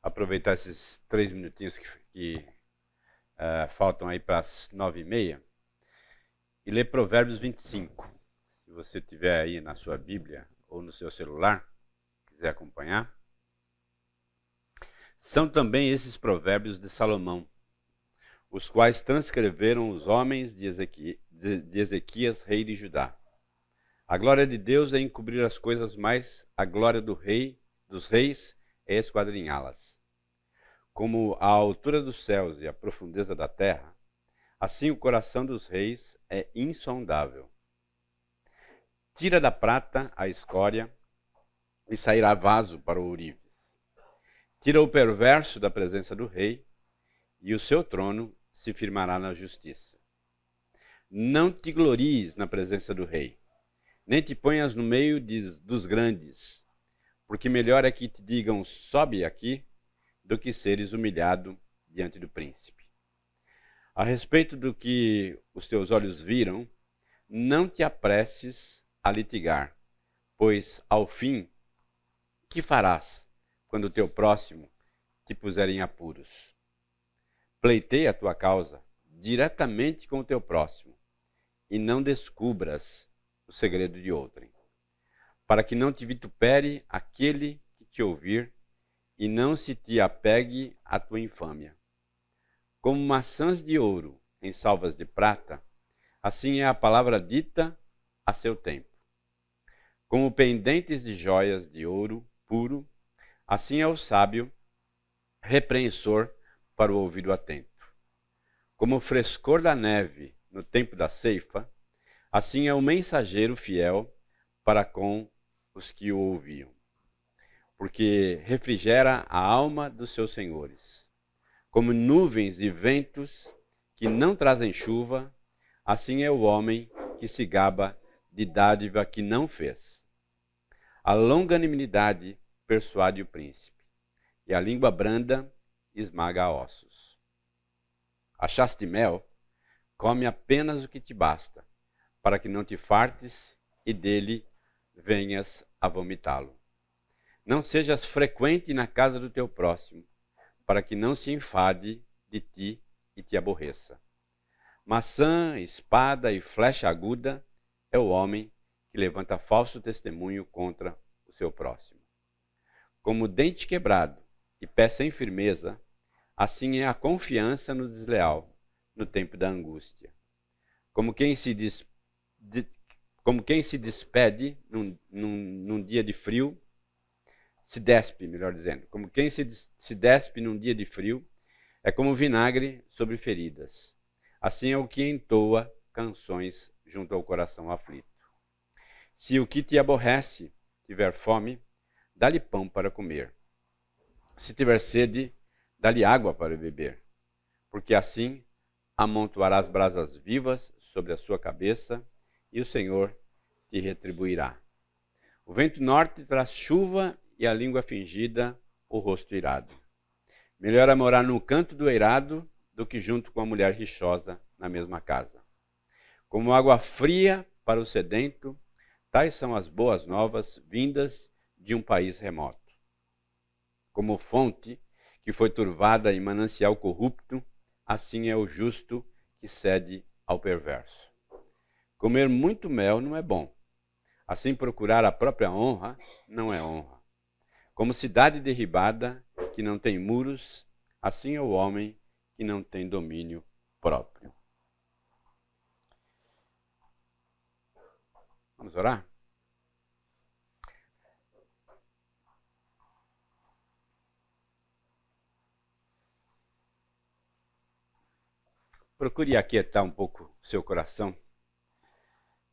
aproveitar esses 3 minutinhos que faltam aí para as 9h30 e ler Provérbios 25. Se você tiver aí na sua Bíblia ou no seu celular, quiser acompanhar. São também esses provérbios de Salomão, os quais transcreveram os homens de Ezequias, rei de Judá. A glória de Deus é encobrir as coisas, mas a glória dos reis é esquadrinhá-las. Como a altura dos céus e a profundeza da terra, assim o coração dos reis é insondável. Tira da prata a escória e sairá vaso para o ourives. Tira o perverso da presença do rei e o seu trono se firmará na justiça. Não te glories na presença do rei, nem te ponhas no meio dos grandes, porque melhor é que te digam sobe aqui, do que seres humilhado diante do príncipe. A respeito do que os teus olhos viram, não te apresses a litigar, pois ao fim, que farás quando o teu próximo te puser em apuros? Pleiteia a tua causa diretamente com o teu próximo, e não descubras o segredo de outrem, para que não te vitupere aquele que te ouvir, e não se te apegue à tua infâmia. Como maçãs de ouro em salvas de prata, assim é a palavra dita a seu tempo. Como pendentes de joias de ouro puro, assim é o sábio repreensor para o ouvido atento. Como o frescor da neve no tempo da ceifa, assim é o mensageiro fiel para com os que o ouviam, porque refrigera a alma dos seus senhores. Como nuvens e ventos que não trazem chuva, assim é o homem que se gaba de dádiva que não fez. A longanimidade persuade o príncipe, e a língua branda esmaga ossos. Achaste mel? Come apenas o que te basta, para que não te fartes e dele venhas a vomitá-lo. Não sejas frequente na casa do teu próximo, para que não se enfade de ti e te aborreça. Maçã, espada e flecha aguda é o homem que levanta falso testemunho contra o seu próximo. Como dente quebrado e pé sem firmeza, assim é a confiança no desleal, no tempo da angústia. Como quem se despede num dia de frio, se despe, melhor dizendo. Como quem se despe num dia de frio, é como vinagre sobre feridas. Assim é o que entoa canções junto ao coração aflito. Se o que te aborrece tiver fome, dá-lhe pão para comer. Se tiver sede, dá-lhe água para beber. Porque assim amontoarás brasas vivas sobre a sua cabeça, e o Senhor te retribuirá. O vento norte traz chuva, e a língua fingida o rosto irado. Melhor é morar no canto do eirado do que junto com a mulher rixosa na mesma casa. Como água fria para o sedento, tais são as boas novas vindas de um país remoto. Como fonte que foi turvada em manancial corrupto, assim é o justo que cede ao perverso. Comer muito mel não é bom. Assim procurar a própria honra não é honra. Como cidade derribada, que não tem muros, assim é o homem que não tem domínio próprio. Vamos orar? Procure aquietar um pouco o seu coração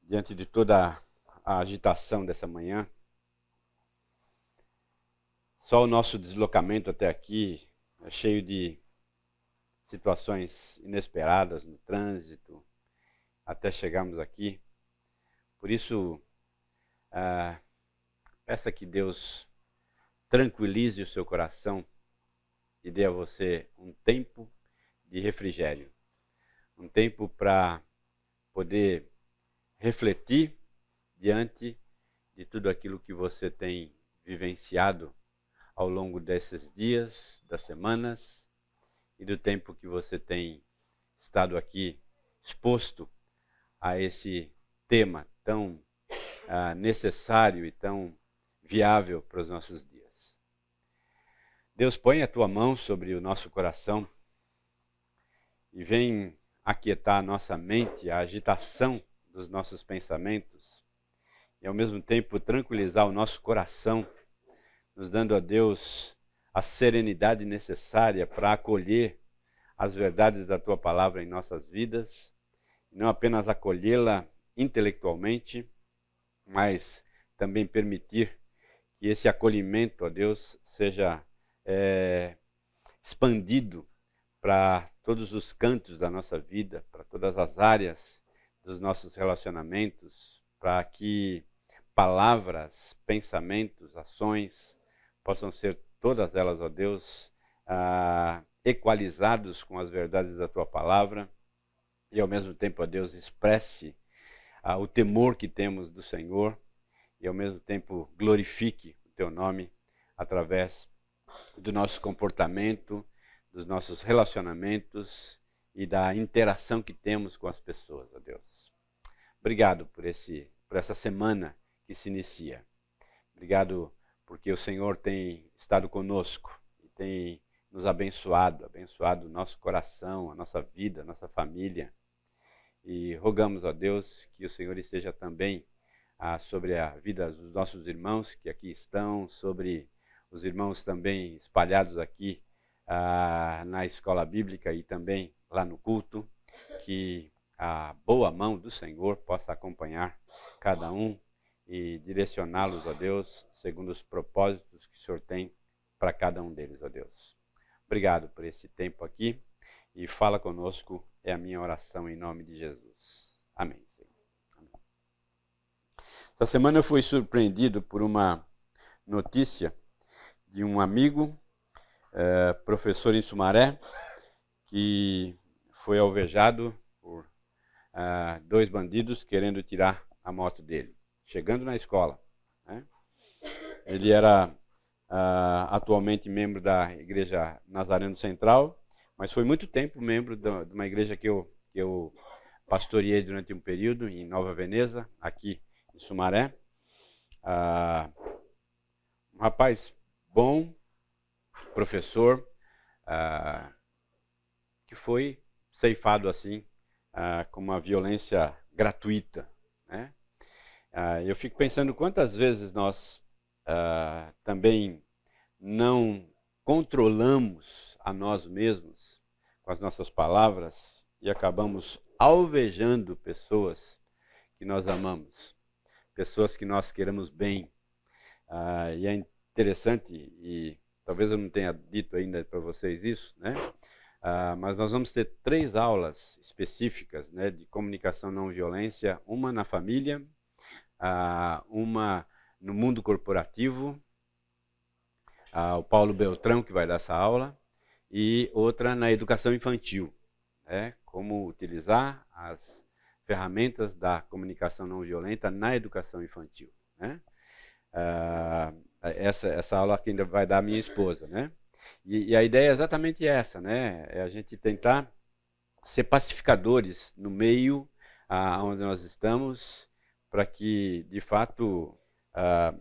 diante de toda a agitação dessa manhã. Só o nosso deslocamento até aqui é cheio de situações inesperadas no trânsito, até chegarmos aqui. Por isso, peça que Deus tranquilize o seu coração e dê a você um tempo de refrigério. Um tempo para poder refletir diante de tudo aquilo que você tem vivenciado ao longo desses dias, das semanas e do tempo que você tem estado aqui exposto a esse tema tão necessário e tão viável para os nossos dias. Deus, põe a tua mão sobre o nosso coração e vem aquietar a nossa mente, a agitação dos nossos pensamentos e ao mesmo tempo tranquilizar o nosso coração, nos dando a Deus a serenidade necessária para acolher as verdades da tua palavra em nossas vidas, e não apenas acolhê-la intelectualmente, mas também permitir que esse acolhimento a Deus seja expandido para todos os cantos da nossa vida, para todas as áreas dos nossos relacionamentos, para que palavras, pensamentos, ações possam ser todas elas, ó Deus, equalizados com as verdades da tua palavra e ao mesmo tempo, ó Deus, expresse o temor que temos do Senhor e ao mesmo tempo glorifique o teu nome através do nosso comportamento, dos nossos relacionamentos e da interação que temos com as pessoas, ó Deus. Obrigado por essa semana que se inicia. Obrigado porque o Senhor tem estado conosco e tem nos abençoado o nosso coração, a nossa vida, a nossa família. E rogamos a Deus que o Senhor esteja também sobre a vida dos nossos irmãos que aqui estão, sobre os irmãos também espalhados aqui na escola bíblica e também lá no culto, que a boa mão do Senhor possa acompanhar cada um e direcioná-los, ó Deus, segundo os propósitos que o Senhor tem para cada um deles, ó Deus. Obrigado por esse tempo aqui e fala conosco, é a minha oração em nome de Jesus. Amém. Amém. Essa semana eu fui surpreendido por uma notícia de um amigo, professor em Sumaré, que foi alvejado por 2 bandidos querendo tirar a moto dele, chegando na escola. Né? Ele era atualmente membro da Igreja Nazareno Central, mas foi muito tempo membro de uma igreja que eu pastoreei durante um período em Nova Veneza, aqui em Sumaré. Um rapaz bom, professor, que foi ceifado assim, com uma violência gratuita. Né? Eu fico pensando quantas vezes nós também não controlamos a nós mesmos com as nossas palavras e acabamos alvejando pessoas que nós amamos, pessoas que nós queremos bem. E é interessante, e talvez eu não tenha dito ainda para vocês isso, né? Mas nós vamos ter 3 aulas específicas, né, de comunicação não violência, uma na família, uma no mundo corporativo, o Paulo Beltrão que vai dar essa aula, e outra na educação infantil, né, como utilizar as ferramentas da comunicação não violenta na educação infantil. Né? Essa aula que ainda vai dar a minha esposa, né? E a ideia é exatamente essa, né? É a gente tentar ser pacificadores no meio onde nós estamos, para que, de fato,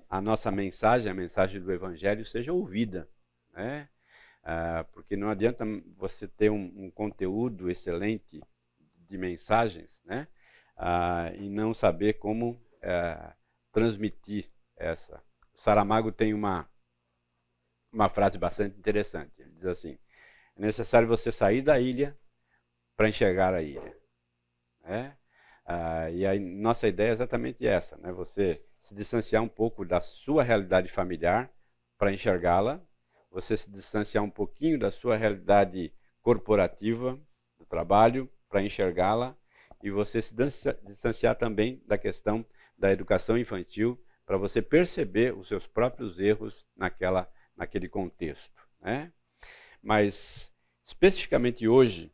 a nossa mensagem, a mensagem do Evangelho, seja ouvida, né? Porque não adianta você ter um conteúdo excelente de mensagens, né? E não saber como transmitir essa. O Saramago tem uma frase bastante interessante. Ele diz assim: é necessário você sair da ilha para enxergar a ilha. Né? E a nossa ideia é exatamente essa, né? Você se distanciar um pouco da sua realidade familiar para enxergá-la, você se distanciar um pouquinho da sua realidade corporativa, do trabalho, para enxergá-la, e você se distanciar também da questão da educação infantil, para você perceber os seus próprios erros naquele contexto. Né? Mas, especificamente hoje,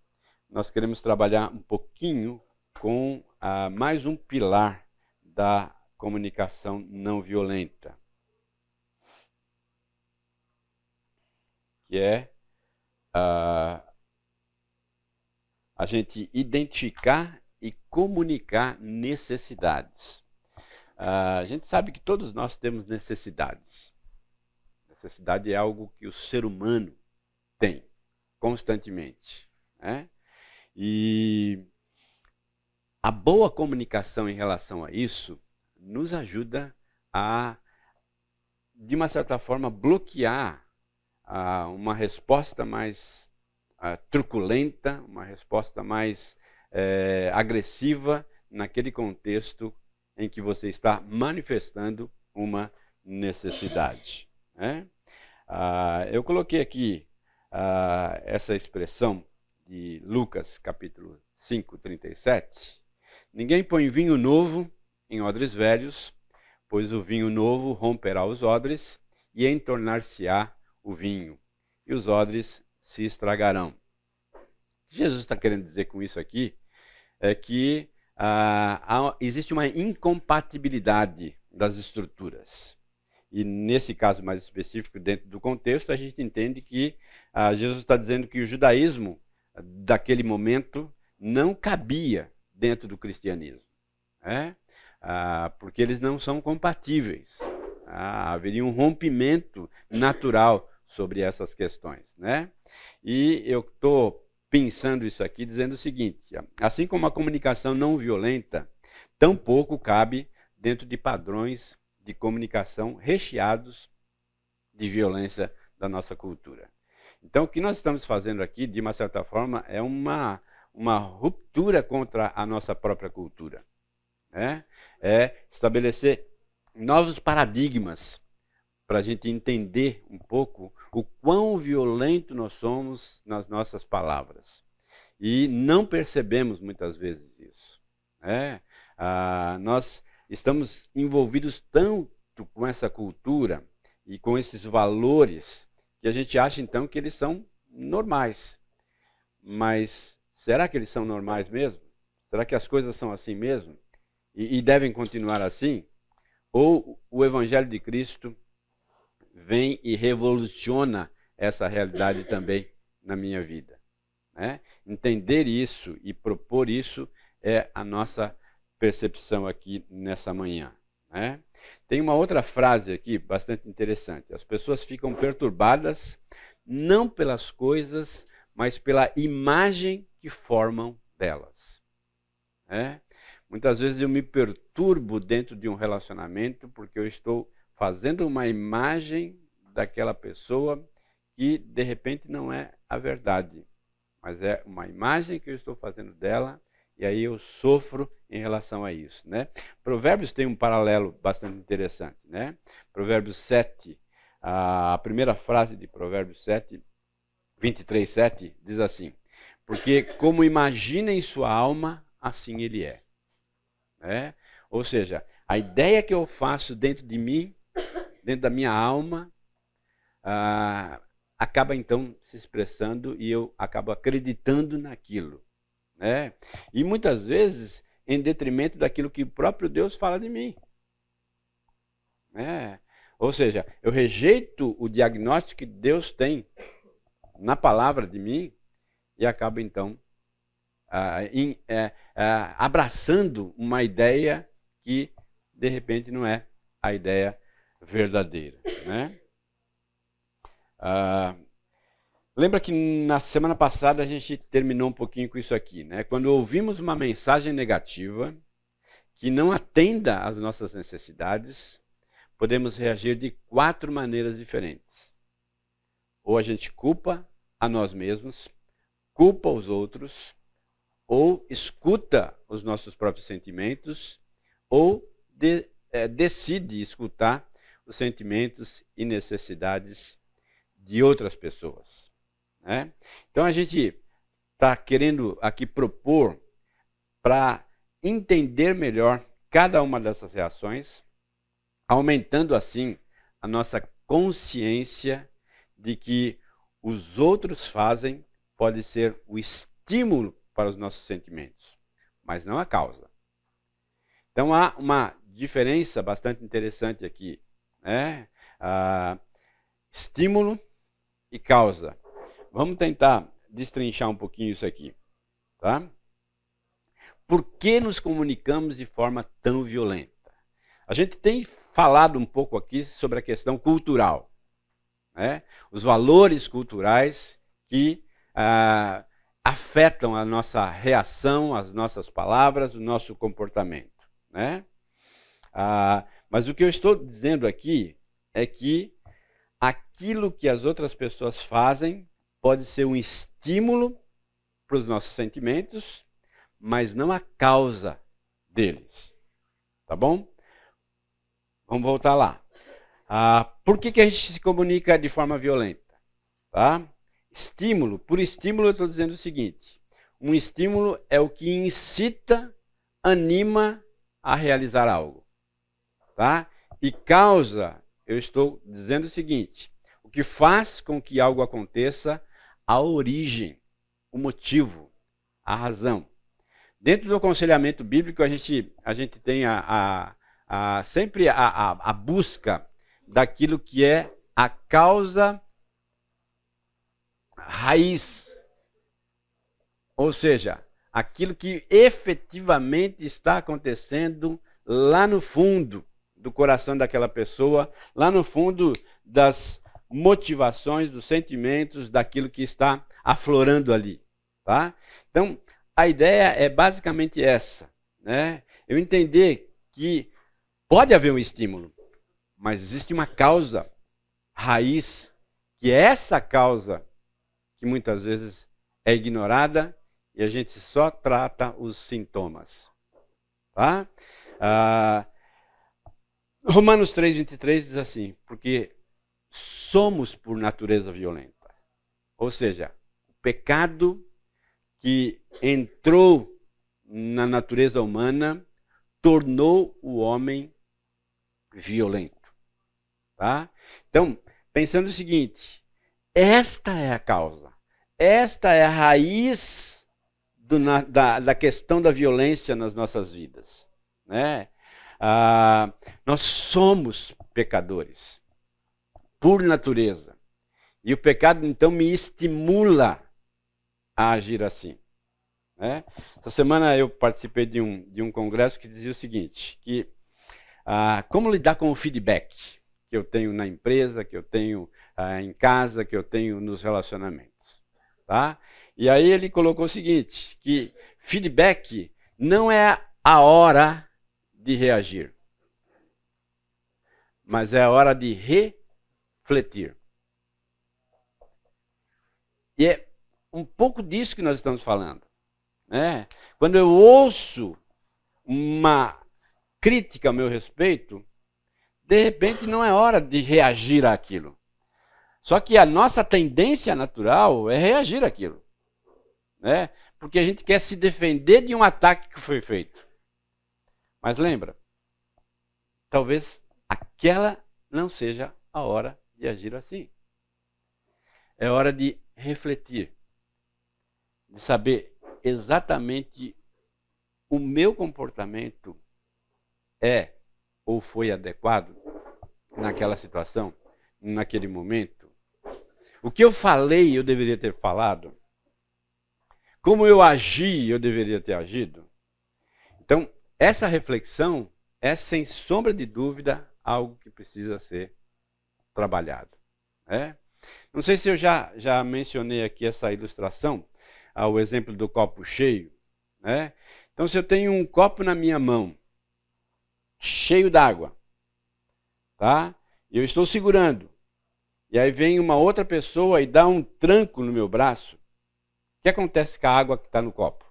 nós queremos trabalhar um pouquinho com mais um pilar da comunicação não violenta. que é a gente identificar e comunicar necessidades. A gente sabe que todos nós temos necessidades. Necessidade é algo que o ser humano tem constantemente, né? E a boa comunicação em relação a isso nos ajuda a, de uma certa forma, bloquear uma resposta mais truculenta, uma resposta mais agressiva naquele contexto em que você está manifestando uma necessidade, né? Eu coloquei aqui essa expressão de Lucas, capítulo 5, 37. Ninguém põe vinho novo em odres velhos, pois o vinho novo romperá os odres e entornar-se-á o vinho, e os odres se estragarão. O que Jesus está querendo dizer com isso aqui é que existe uma incompatibilidade das estruturas. E nesse caso mais específico, dentro do contexto, a gente entende que Jesus está dizendo que o judaísmo daquele momento não cabia dentro do cristianismo, né? Porque eles não são compatíveis. Haveria um rompimento natural sobre essas questões, né? E eu estou pensando isso aqui dizendo o seguinte: assim como a comunicação não violenta, tampouco cabe dentro de padrões de comunicação recheados de violência da nossa cultura. Então, o que nós estamos fazendo aqui, de uma certa forma, é uma ruptura contra a nossa própria cultura, né? É estabelecer novos paradigmas para a gente entender um pouco o quão violento nós somos nas nossas palavras. E não percebemos muitas vezes isso, né? Nós estamos envolvidos tanto com essa cultura e com esses valores que a gente acha então que eles são normais. Mas será que eles são normais mesmo? Será que as coisas são assim mesmo? E devem continuar assim? Ou o Evangelho de Cristo vem e revoluciona essa realidade também na minha vida, né? Entender isso e propor isso é a nossa percepção aqui nessa manhã, né? Tem uma outra frase aqui bastante interessante. As pessoas ficam perturbadas não pelas coisas, mas pela imagem que formam delas, né? Muitas vezes eu me perturbo dentro de um relacionamento porque eu estou fazendo uma imagem daquela pessoa que de repente não é a verdade, mas é uma imagem que eu estou fazendo dela, e aí eu sofro em relação a isso, né? Provérbios tem um paralelo bastante interessante, né? Provérbios 7, a primeira frase de Provérbios 7, 23, 7, diz assim: porque como imagina em sua alma, assim ele é. É? Ou seja, a ideia que eu faço dentro de mim, dentro da minha alma, acaba então se expressando e eu acabo acreditando naquilo, né? E muitas vezes em detrimento daquilo que o próprio Deus fala de mim, né? Ou seja, eu rejeito o diagnóstico que Deus tem na palavra de mim e acabo então abraçando uma ideia que de repente não é a ideia verdadeira, né? Lembra que na semana passada a gente terminou um pouquinho com isso aqui, né? Quando ouvimos uma mensagem negativa que não atenda às nossas necessidades, podemos reagir de 4 maneiras diferentes. Ou a gente culpa a nós mesmos, culpa os outros, ou escuta os nossos próprios sentimentos, ou decide escutar os sentimentos e necessidades de outras pessoas, né? Então a gente está querendo aqui propor para entender melhor cada uma dessas reações, aumentando assim a nossa consciência de que os outros fazem pode ser o estímulo para os nossos sentimentos, mas não a causa. Então há uma diferença bastante interessante aqui, né? Estímulo e causa. Vamos tentar destrinchar um pouquinho isso aqui, tá? Por que nos comunicamos de forma tão violenta? A gente tem falado um pouco aqui sobre a questão cultural, né? Os valores culturais que afetam a nossa reação, as nossas palavras, o nosso comportamento, né? Mas o que eu estou dizendo aqui é que aquilo que as outras pessoas fazem pode ser um estímulo para os nossos sentimentos, mas não a causa deles. Tá bom? Vamos voltar lá. Por que a gente se comunica de forma violenta? Tá? Estímulo. Por estímulo eu estou dizendo o seguinte. Um estímulo é o que incita, anima a realizar algo. Tá? E causa, eu estou dizendo o seguinte. O que faz com que algo aconteça, a origem, o motivo, a razão. Dentro do aconselhamento bíblico, a gente tem sempre a busca daquilo que é a causa raiz. Ou seja, aquilo que efetivamente está acontecendo lá no fundo do coração daquela pessoa, lá no fundo das motivações, dos sentimentos, daquilo que está aflorando ali. Tá? Então, a ideia é basicamente essa, né? Eu entender que pode haver um estímulo, mas existe uma causa raiz, que é essa causa que muitas vezes é ignorada e a gente só trata os sintomas. Tá? Romanos 3:23 diz assim, porque somos por natureza violenta. Ou seja, o pecado que entrou na natureza humana tornou o homem violento. Tá? Então, pensando o seguinte, esta é a causa, esta é a raiz da questão da violência nas nossas vidas. Né? Nós somos pecadores, por natureza. E o pecado, então, me estimula a agir assim. Né? Essa semana eu participei de um congresso que dizia o seguinte, que como lidar com o feedback que eu tenho na empresa, que eu tenho em casa, que eu tenho nos relacionamentos. Tá? E aí ele colocou o seguinte, que feedback não é a hora de reagir, mas é a hora de refletir. E é um pouco disso que nós estamos falando. Né? Quando eu ouço uma crítica a meu respeito, de repente não é hora de reagir àquilo. Só que a nossa tendência natural é reagir àquilo. Né? Porque a gente quer se defender de um ataque que foi feito. Mas lembra, talvez aquela não seja a hora de agir assim. É hora de refletir, de saber exatamente o meu comportamento é ou foi adequado naquela situação, naquele momento. O que eu falei, eu deveria ter falado. Como eu agi, eu deveria ter agido. Então, essa reflexão é, sem sombra de dúvida, algo que precisa ser trabalhado. Né? Não sei se eu já mencionei aqui essa ilustração, o exemplo do copo cheio. Né? Então, se eu tenho um copo na minha mão, cheio d'água, tá? E eu estou segurando, e aí vem uma outra pessoa e dá um tranco no meu braço, o que acontece com a água que está no copo?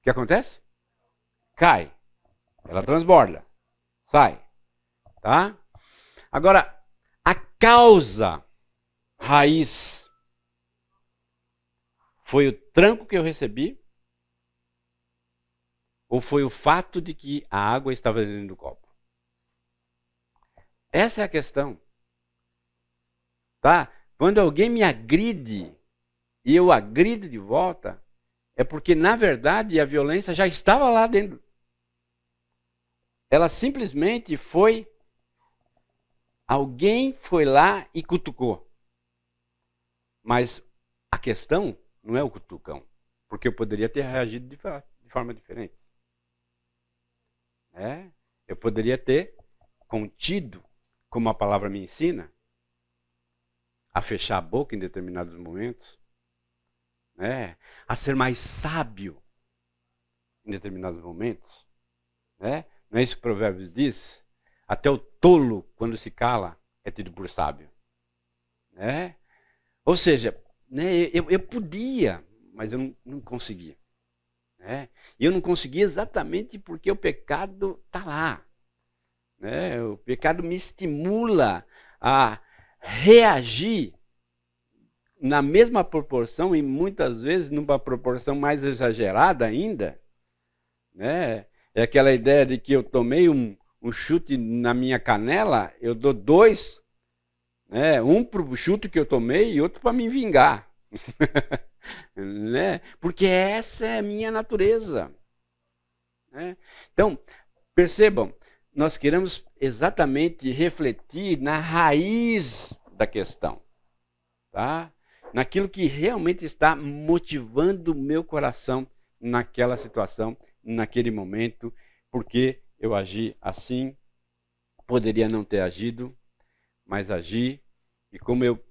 O que acontece? Cai. Ela transborda. Sai. Tá? Agora, a causa raiz foi o tranco que eu recebi? Ou foi o fato de que a água estava dentro do copo? Essa é a questão. Tá? Quando alguém me agride e eu agrido de volta, é porque, na verdade, a violência já estava lá dentro. Ela simplesmente foi Alguém foi lá e cutucou. Mas a questão não é o cutucão. Porque eu poderia ter reagido de forma diferente. Eu poderia ter contido, como a palavra me ensina, a fechar a boca em determinados momentos, a ser mais sábio em determinados momentos. Não é isso que Provérbios diz? Até o tolo, quando se cala, é tido por sábio. Ou seja, eu podia, mas eu não conseguia. E eu não conseguia exatamente porque o pecado está lá. O pecado me estimula a reagir na mesma proporção e muitas vezes numa proporção mais exagerada ainda. É aquela ideia de que eu tomei um chute na minha canela, eu dou 2, um para o chute que eu tomei e outro para me vingar. Porque essa é a minha natureza. Então, percebam, nós queremos exatamente refletir na raiz da questão. Tá? Naquilo que realmente está motivando o meu coração naquela situação, naquele momento, porque eu agi assim, poderia não ter agido, mas agi, e como eu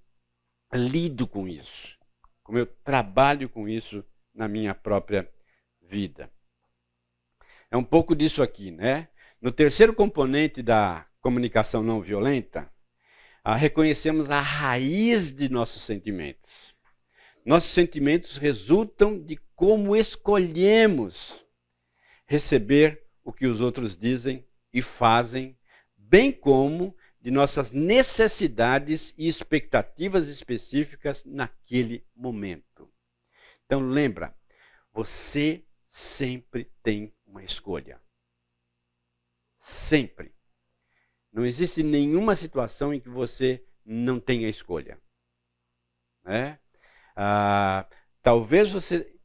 lido com isso, como eu trabalho com isso na minha própria vida. É um pouco disso aqui, No terceiro componente da comunicação não violenta, reconhecemos a raiz de nossos sentimentos. Nossos sentimentos resultam de como escolhemos receber o que os outros dizem e fazem, bem como de nossas necessidades e expectativas específicas naquele momento. Então lembra, você sempre tem uma escolha. Sempre. Não existe nenhuma situação em que você não tenha escolha. Talvez você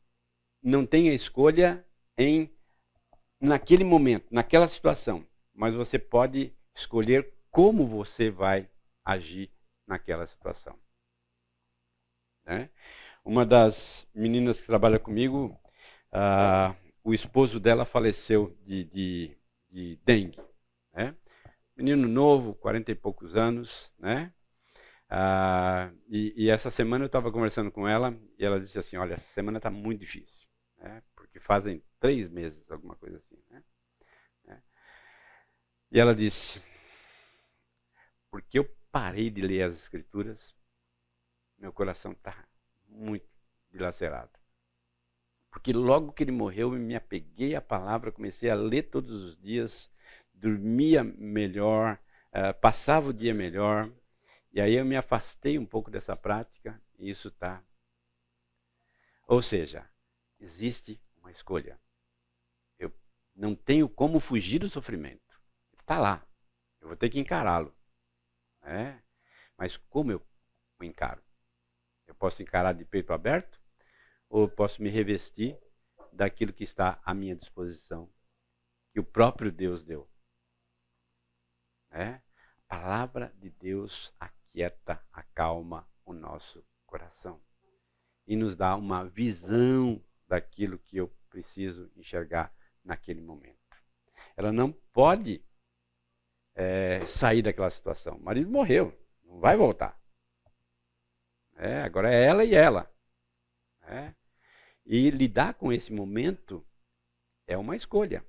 não tenha escolha naquele momento, naquela situação, mas você pode escolher como você vai agir naquela situação. Uma das meninas que trabalha comigo, o esposo dela faleceu de dengue. Menino novo, 40 e poucos anos, e essa semana eu estava conversando com ela e ela disse assim, olha, essa semana está muito difícil, porque fazem 3 meses, alguma coisa assim. E ela disse, porque eu parei de ler as escrituras, meu coração está muito dilacerado. Porque logo que ele morreu, eu me apeguei à palavra, comecei a ler todos os dias, dormia melhor, passava o dia melhor, e aí eu me afastei um pouco dessa prática, e isso está. Ou seja, existe uma escolha. Eu não tenho como fugir do sofrimento. Está lá. Eu vou ter que encará-lo. Mas como eu o encaro? Eu posso encarar de peito aberto? Ou eu posso me revestir daquilo que está à minha disposição, que o próprio Deus deu? A palavra de Deus aquieta, acalma o nosso coração e nos dá uma visão daquilo que eu preciso enxergar naquele momento. Ela não pode sair daquela situação. O marido morreu, não vai voltar. Agora é ela e ela. E lidar com esse momento é uma escolha.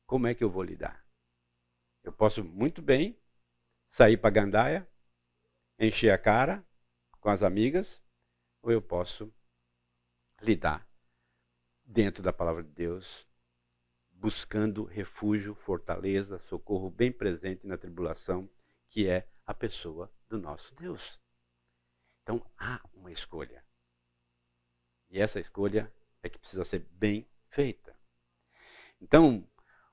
Como é que eu vou lidar? Eu posso muito bem sair para a gandaia, encher a cara com as amigas, ou eu posso lidar dentro da palavra de Deus, buscando refúgio, fortaleza, socorro bem presente na tribulação, que é a pessoa do nosso Deus. Então há uma escolha. E essa escolha é que precisa ser bem feita. Então,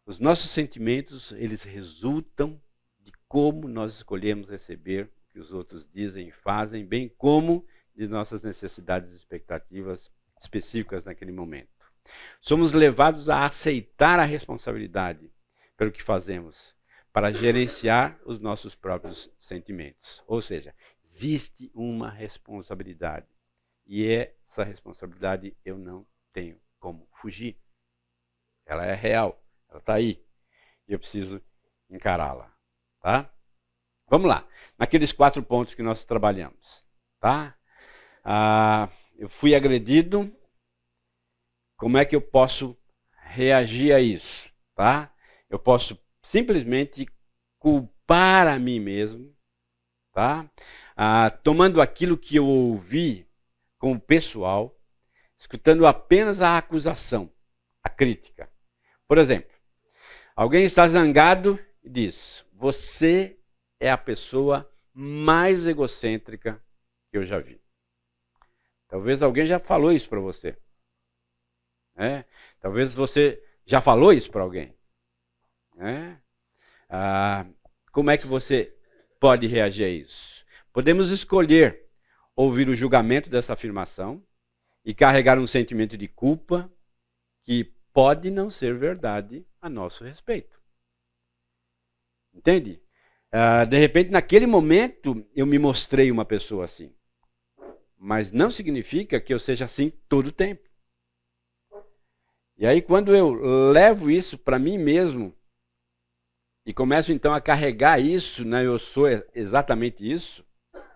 os nossos sentimentos, eles resultam de como nós escolhemos receber o que os outros dizem e fazem, bem como de nossas necessidades e expectativas específicas naquele momento. Somos levados a aceitar a responsabilidade pelo que fazemos, para gerenciar os nossos próprios sentimentos. Ou seja, existe uma responsabilidade. E essa responsabilidade eu não tenho como fugir. Ela é real, ela está aí. E eu preciso encará-la. Tá? Vamos lá. Naqueles 4 pontos que nós trabalhamos. Tá? Eu fui agredido. Como é que eu posso reagir a isso? Tá? Eu posso simplesmente culpar a mim mesmo, tá? Tomando aquilo que eu ouvi como pessoal, escutando apenas a acusação, a crítica. Por exemplo, alguém está zangado e diz: você é a pessoa mais egocêntrica que eu já vi. Talvez alguém já falou isso para você. Talvez você já falou isso para alguém. Como é que você pode reagir a isso? Podemos escolher ouvir o julgamento dessa afirmação e carregar um sentimento de culpa que pode não ser verdade a nosso respeito. Entende? De repente, naquele momento, eu me mostrei uma pessoa assim. Mas não significa que eu seja assim todo o tempo. E aí, quando eu levo isso para mim mesmo, e começo então a carregar isso, né, eu sou exatamente isso,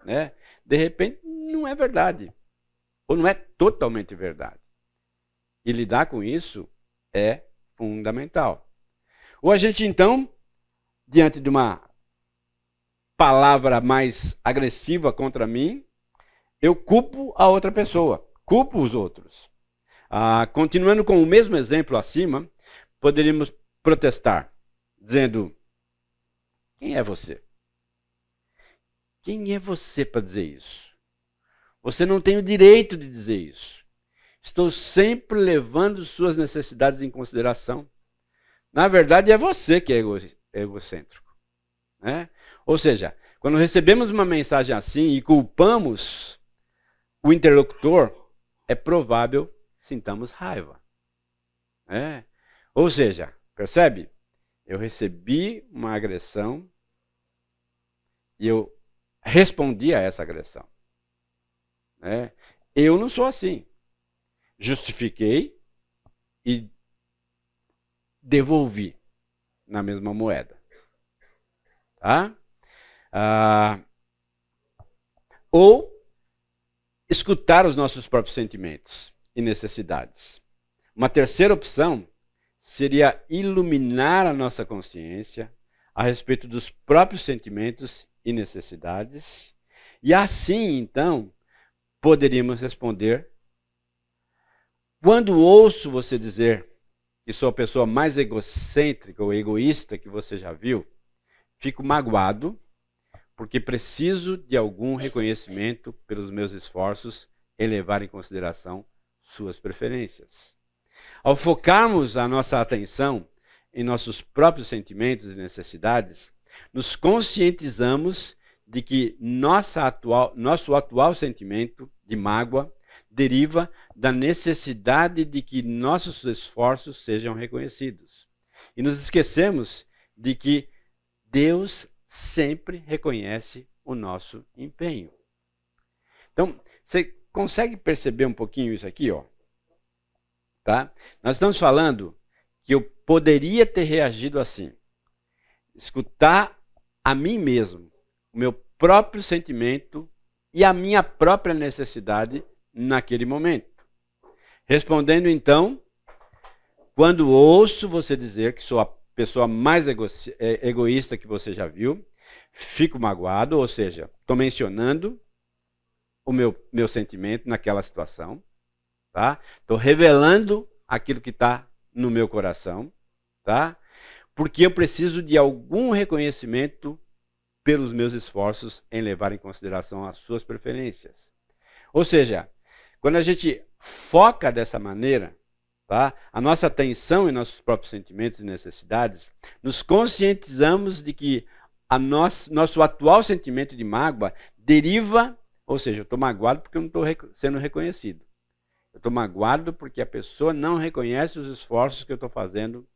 né, de repente não é verdade. Ou não é totalmente verdade. E lidar com isso é fundamental. Ou a gente então, diante de uma palavra mais agressiva contra mim, eu culpo a outra pessoa, culpo os outros. Continuando com o mesmo exemplo acima, poderíamos protestar, dizendo: quem é você? Quem é você para dizer isso? Você não tem o direito de dizer isso. Estou sempre levando suas necessidades em consideração. Na verdade, é você que é egocêntrico. Né? Ou seja, quando recebemos uma mensagem assim e culpamos o interlocutor, é provável que sintamos raiva. Ou seja, percebe? Eu recebi uma agressão e eu respondi a essa agressão. Eu não sou assim. Justifiquei e devolvi na mesma moeda. Tá? Ou escutar os nossos próprios sentimentos e necessidades. Uma terceira opção seria iluminar a nossa consciência a respeito dos próprios sentimentos e necessidades. E assim, então, poderíamos responder: quando ouço você dizer que sou a pessoa mais egocêntrica ou egoísta que você já viu, fico magoado, porque preciso de algum reconhecimento pelos meus esforços em levar em consideração suas preferências. Ao focarmos a nossa atenção em nossos próprios sentimentos e necessidades, nos conscientizamos de que nosso atual sentimento de mágoa deriva da necessidade de que nossos esforços sejam reconhecidos. E nos esquecemos de que Deus sempre reconhece o nosso empenho. Então, você consegue perceber um pouquinho isso aqui, ó? Tá? Nós estamos falando que eu poderia ter reagido assim. Escutar a mim mesmo, o meu próprio sentimento e a minha própria necessidade naquele momento. Respondendo então, quando ouço você dizer que sou a pessoa mais egoísta que você já viu, fico magoado, ou seja, estou mencionando o meu sentimento naquela situação, tá? Estou revelando aquilo que está no meu coração, tá? Porque eu preciso de algum reconhecimento pelos meus esforços em levar em consideração as suas preferências. Ou seja, quando a gente foca dessa maneira, tá? A nossa atenção em nossos próprios sentimentos e necessidades, nos conscientizamos de que nosso atual sentimento de mágoa deriva, ou seja, eu estou magoado porque eu não estou sendo reconhecido. Eu estou magoado porque a pessoa não reconhece os esforços que eu estou fazendo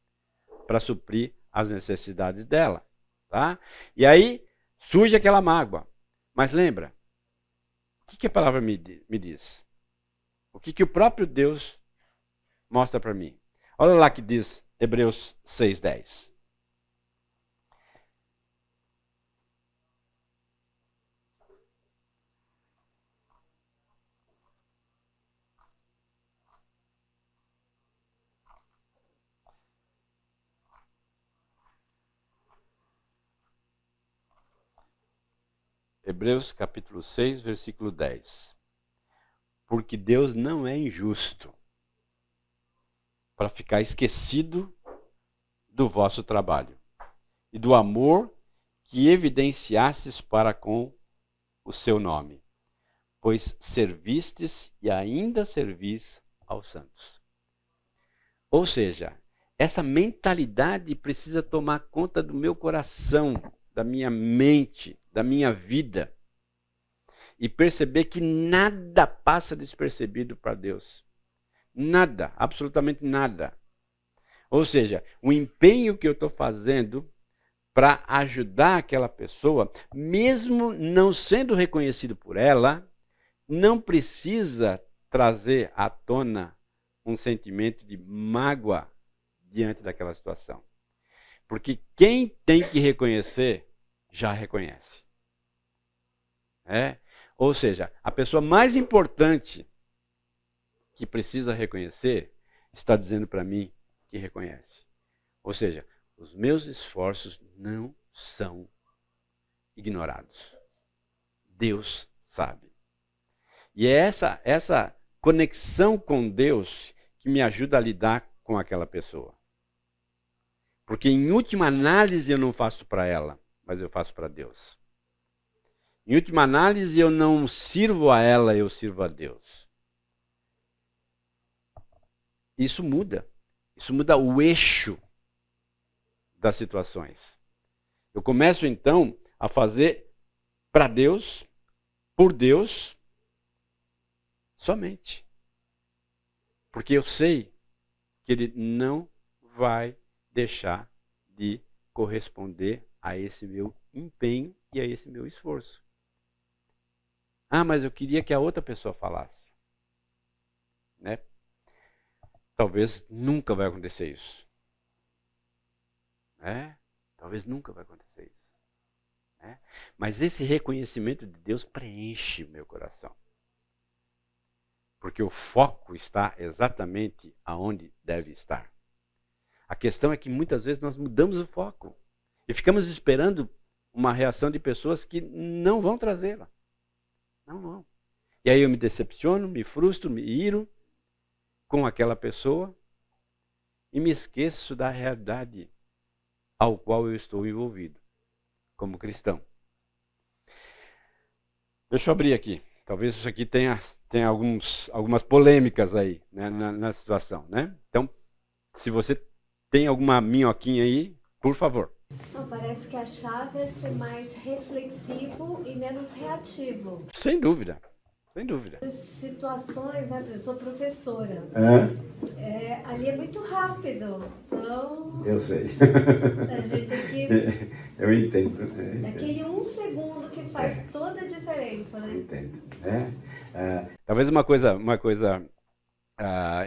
para suprir as necessidades dela. Tá? E aí surge aquela mágoa. Mas lembra, o que a palavra me diz? O que o próprio Deus mostra para mim? Olha lá que diz Hebreus 6:10. Hebreus capítulo 6, versículo 10. Porque Deus não é injusto para ficar esquecido do vosso trabalho e do amor que evidenciastes para com o seu nome, pois servistes e ainda servis aos santos. Ou seja, essa mentalidade precisa tomar conta do meu coração, da minha mente, da minha vida. E perceber que nada passa despercebido para Deus. Nada, absolutamente nada. Ou seja, o empenho que eu estou fazendo para ajudar aquela pessoa, mesmo não sendo reconhecido por ela, não precisa trazer à tona um sentimento de mágoa diante daquela situação. Porque quem tem que reconhecer, já reconhece. Ou seja, a pessoa mais importante que precisa reconhecer está dizendo para mim que reconhece. Ou seja, os meus esforços não são ignorados. Deus sabe. E é essa conexão com Deus que me ajuda a lidar com aquela pessoa. Porque em última análise eu não faço para ela, mas eu faço para Deus. Em última análise eu não sirvo a ela, eu sirvo a Deus. Isso muda o eixo das situações. Eu começo então a fazer para Deus, por Deus, somente. Porque eu sei que Ele não vai deixar de corresponder a esse meu empenho e a esse meu esforço. Ah, mas eu queria que a outra pessoa falasse. Né? Talvez nunca vai acontecer isso. Talvez nunca vai acontecer isso. Mas esse reconhecimento de Deus preenche o meu coração. Porque o foco está exatamente aonde deve estar. A questão é que muitas vezes nós mudamos o foco. E ficamos esperando uma reação de pessoas que não vão trazê-la. Não vão. E aí eu me decepciono, me frustro, me iro com aquela pessoa e me esqueço da realidade ao qual eu estou envolvido, como cristão. Deixa eu abrir aqui. Talvez isso aqui tenha algumas polêmicas aí, né, na situação. Né? Então, se você tem alguma minhoquinha aí, por favor. Não, parece que a chave é ser mais reflexivo e menos reativo. Sem dúvida. Sem dúvida. As situações, né? Eu sou professora. Ali é muito rápido. Então. Eu sei. A gente tem que. Eu entendo. Daquele 1 segundo que faz toda a diferença, né? Eu entendo. Talvez uma coisa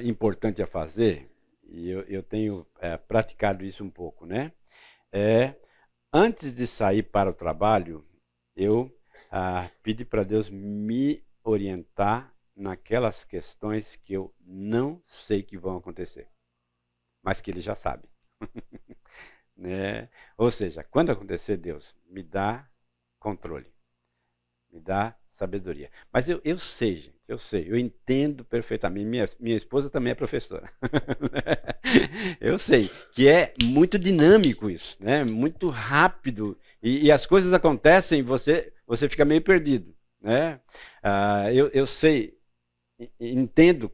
importante a fazer, e eu tenho praticado isso um pouco, né? Antes de sair para o trabalho, eu pedi para Deus me orientar naquelas questões que eu não sei que vão acontecer, mas que Ele já sabe. Né? Ou seja, quando acontecer, Deus, me dá controle, me dá sabedoria. Mas eu sei, gente, eu entendo perfeitamente. Minha esposa também é professora. Eu sei que é muito dinâmico isso, né? Muito rápido. E as coisas acontecem e você fica meio perdido. Né? Eu sei, entendo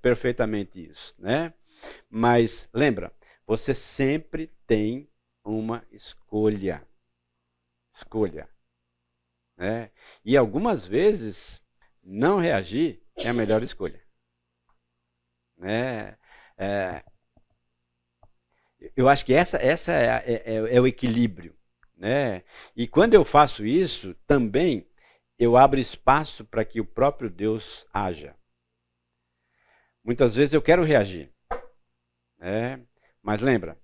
perfeitamente isso. Né? Mas lembra, você sempre tem uma escolha. Escolha. Né? E algumas vezes, não reagir é a melhor escolha. Né? Eu acho que essa é o equilíbrio. né? E quando eu faço isso, também eu abro espaço para que o próprio Deus haja. Muitas vezes eu quero reagir, né? Mas lembra,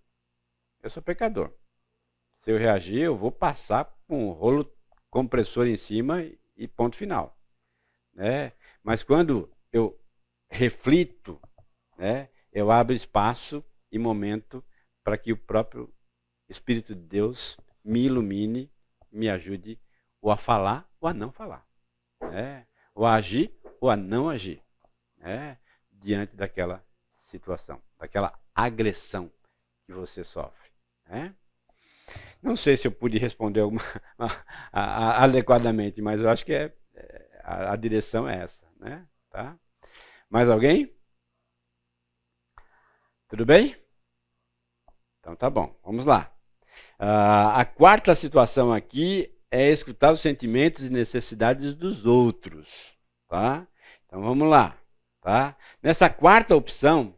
eu sou pecador. Se eu reagir, eu vou passar com um rolo compressor em cima e ponto final, né? Mas quando eu reflito, né, eu abro espaço e momento para que o próprio Espírito de Deus me ilumine, me ajude ou a falar ou a não falar, né? Ou a agir ou a não agir, né? Diante daquela situação, daquela agressão que você sofre, né? Não sei se eu pude responder adequadamente, mas eu acho que a direção é essa, né? Tá? Mais alguém? Tudo bem? Então tá bom, vamos lá. A quarta situação aqui é escutar os sentimentos e necessidades dos outros, tá? Então vamos lá, tá? Nessa quarta opção,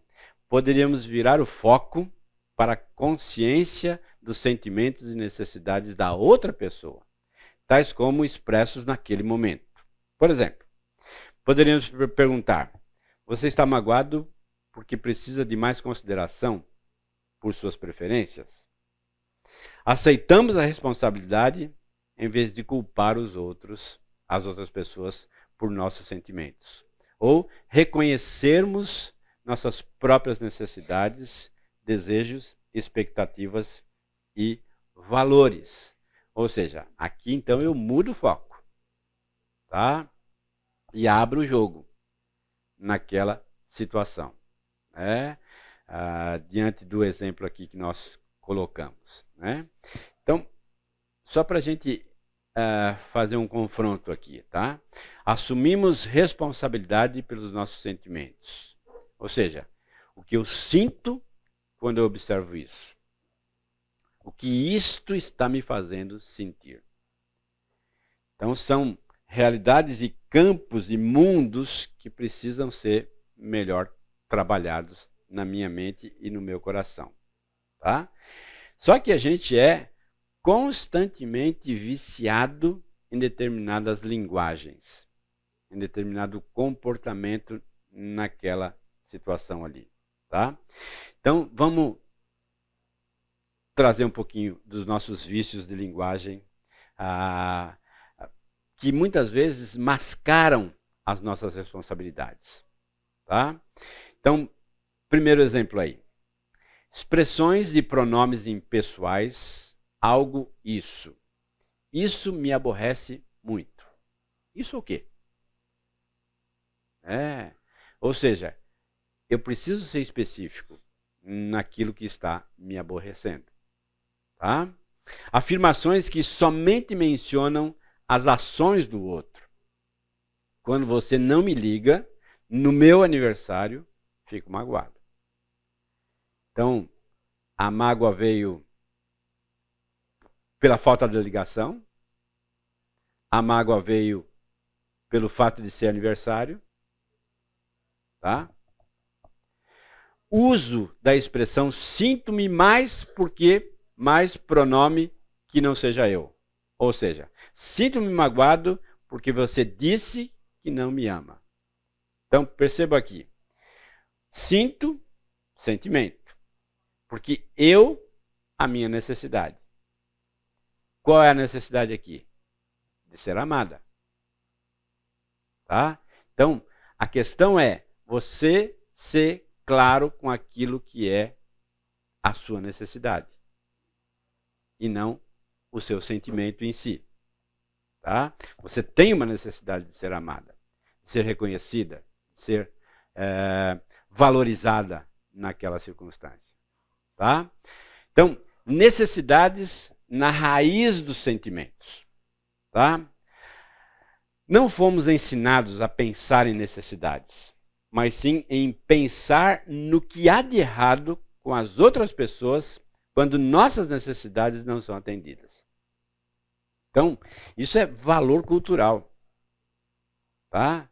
poderíamos virar o foco para a consciência dos sentimentos e necessidades da outra pessoa, tais como expressos naquele momento. Por exemplo, poderíamos perguntar: você está magoado porque precisa de mais consideração por suas preferências? Aceitamos a responsabilidade em vez de culpar os outros, as outras pessoas, por nossos sentimentos. Ou reconhecermos nossas próprias necessidades, desejos, expectativas e valores. Ou seja, aqui então eu mudo o foco, tá? E abro o jogo naquela situação, né? Diante do exemplo aqui que nós colocamos, né? Então, só para a gente fazer um confronto aqui, tá? Assumimos responsabilidade pelos nossos sentimentos. Ou seja, o que eu sinto quando eu observo isso. O que isto está me fazendo sentir. Então, são realidades e campos e mundos que precisam ser melhor trabalhados na minha mente e no meu coração, tá? Só que a gente é constantemente viciado em determinadas linguagens, em determinado comportamento naquela situação ali, tá? Então, vamos trazer um pouquinho dos nossos vícios de linguagem, que muitas vezes mascaram as nossas responsabilidades, tá? Então, primeiro exemplo aí. Expressões de pronomes impessoais, algo, isso. Isso me aborrece muito. Isso o quê? Ou seja, eu preciso ser específico naquilo que está me aborrecendo, tá? Afirmações que somente mencionam as ações do outro. Quando você não me liga, no meu aniversário, fico magoado. Então, a mágoa veio pela falta de ligação, a mágoa veio pelo fato de ser aniversário, tá? Uso da expressão sinto-me mais porque mais pronome que não seja eu. Ou seja, sinto-me magoado porque você disse que não me ama. Então, perceba aqui. Sinto, sentimento. Porque a minha necessidade. Qual é a necessidade aqui? De ser amada. Tá? Então, a questão é você ser claro com aquilo que é a sua necessidade. E não o seu sentimento em si. Tá? Você tem uma necessidade de ser amada, de ser reconhecida, de ser valorizada naquela circunstância. Tá? Então, necessidades na raiz dos sentimentos. Tá? Não fomos ensinados a pensar em necessidades, mas sim em pensar no que há de errado com as outras pessoas quando nossas necessidades não são atendidas. Então, isso é valor cultural. Tá?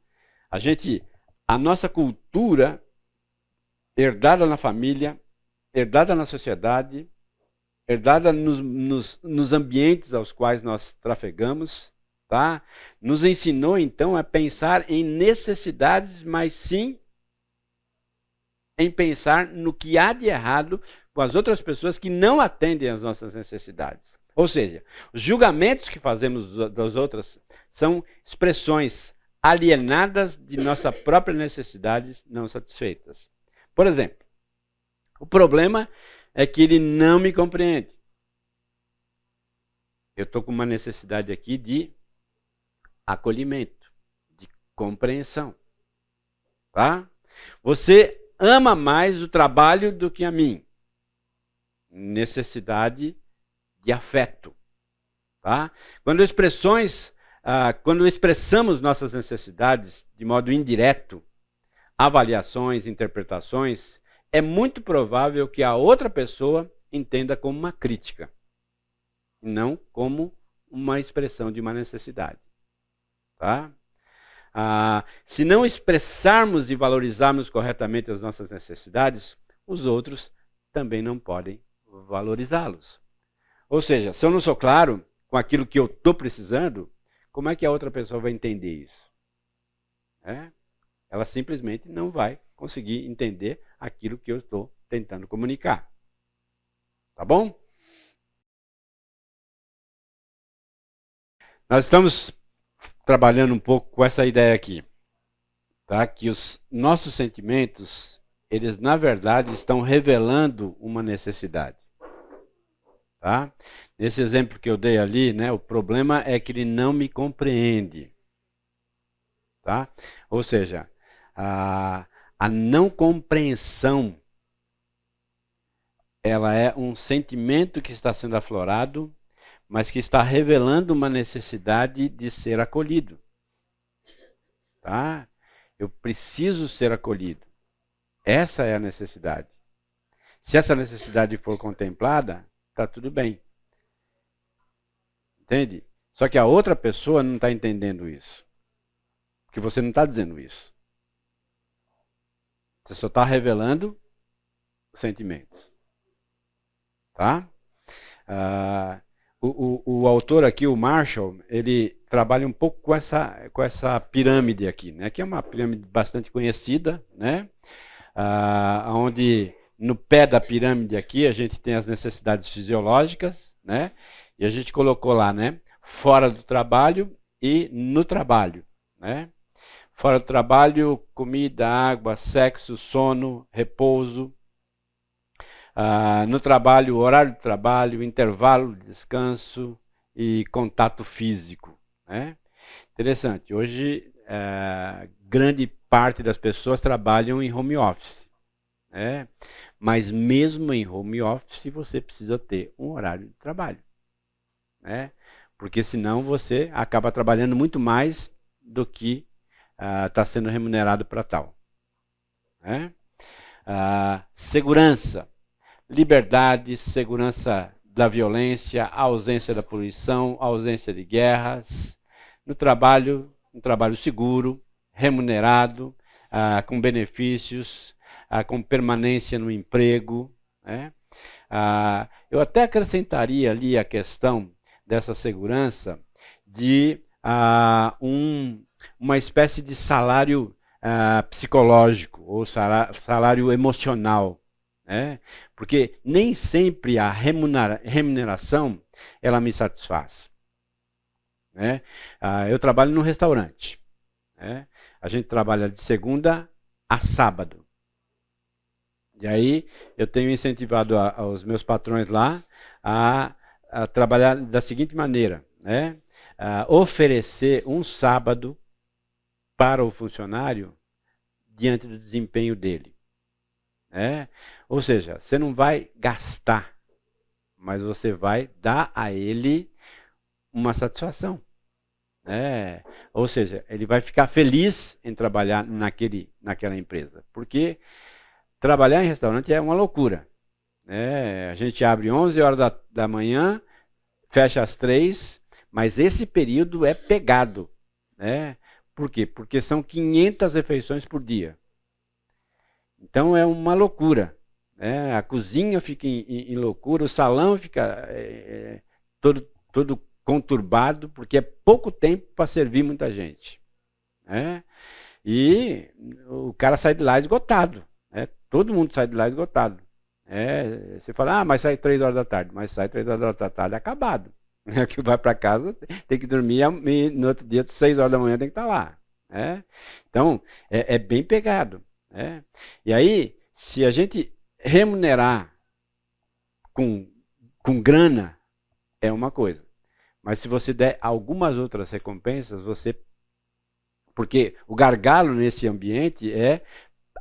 A nossa cultura, herdada na família, herdada na sociedade, herdada nos ambientes aos quais nós trafegamos, tá? Nos ensinou, então, a pensar em necessidades, mas sim em pensar no que há de errado com as outras pessoas que não atendem às nossas necessidades. Ou seja, os julgamentos que fazemos das outras são expressões alienadas de nossas próprias necessidades não satisfeitas. Por exemplo, o problema é que ele não me compreende. Eu estou com uma necessidade aqui de acolhimento, de compreensão. Tá? Você ama mais o trabalho do que a mim. Necessidade de afeto. Tá? Quando expressamos nossas necessidades de modo indireto, avaliações, interpretações, é muito provável que a outra pessoa entenda como uma crítica, não como uma expressão de uma necessidade. Tá? Se não expressarmos e valorizarmos corretamente as nossas necessidades, os outros também não podem valorizá-los. Ou seja, se eu não sou claro com aquilo que eu estou precisando, como é que a outra pessoa vai entender isso? Ela simplesmente não vai conseguir entender aquilo que eu estou tentando comunicar. Tá bom? Nós estamos trabalhando um pouco com essa ideia aqui, tá? Que os nossos sentimentos, eles na verdade estão revelando uma necessidade. Tá? Nesse exemplo que eu dei ali, né, o problema é que ele não me compreende. Tá? Ou seja, a não compreensão, ela é um sentimento que está sendo aflorado, mas que está revelando uma necessidade de ser acolhido. Tá? Eu preciso ser acolhido. Essa é a necessidade. Se essa necessidade for contemplada, está tudo bem. Entende? Só que a outra pessoa não está entendendo isso. Porque você não está dizendo isso. Você só está revelando os sentimentos. Tá? O autor aqui, o Marshall, ele trabalha um pouco com essa pirâmide aqui, né? Que é uma pirâmide bastante conhecida, né? Onde no pé da pirâmide aqui a gente tem as necessidades fisiológicas, né? E a gente colocou lá, né? Fora do trabalho e no trabalho, né? Fora do trabalho, comida, água, sexo, sono, repouso. No trabalho, horário de trabalho, intervalo de descanso e contato físico, né? Interessante. Hoje, grande parte das pessoas trabalham em home office, né? Mas mesmo em home office, você precisa ter um horário de trabalho, né? Porque senão você acaba trabalhando muito mais do que está sendo remunerado para tal, né? Segurança. Liberdade, segurança da violência, ausência da poluição, ausência de guerras, no trabalho, um trabalho seguro, remunerado, com benefícios, com permanência no emprego, né? Eu até acrescentaria ali a questão dessa segurança de uma espécie de salário psicológico ou salário emocional. Porque nem sempre a remuneração ela me satisfaz. Eu trabalho num restaurante. A gente trabalha de segunda a sábado. E aí eu tenho incentivado os meus patrões lá a trabalhar da seguinte maneira, oferecer um sábado para o funcionário diante do desempenho dele. Ou seja, você não vai gastar, mas você vai dar a ele uma satisfação. Ou seja, ele vai ficar feliz em trabalhar naquela empresa. Porque trabalhar em restaurante é uma loucura. A gente abre 11 horas da manhã, fecha às 3, mas esse período é pegado. Por quê? Porque são 500 refeições por dia. Então é uma loucura. A cozinha fica em loucura, o salão fica todo conturbado, porque é pouco tempo para servir muita gente. E o cara sai de lá esgotado. Todo mundo sai de lá esgotado. Você fala, mas sai 3 horas da tarde. Mas sai 3 horas da tarde acabado. Que vai para casa, tem que dormir e no outro dia, 6 horas da manhã, tem que estar lá. Então, é bem pegado. E aí, se a gente remunerar com grana, é uma coisa. Mas se você der algumas outras recompensas, porque o gargalo nesse ambiente é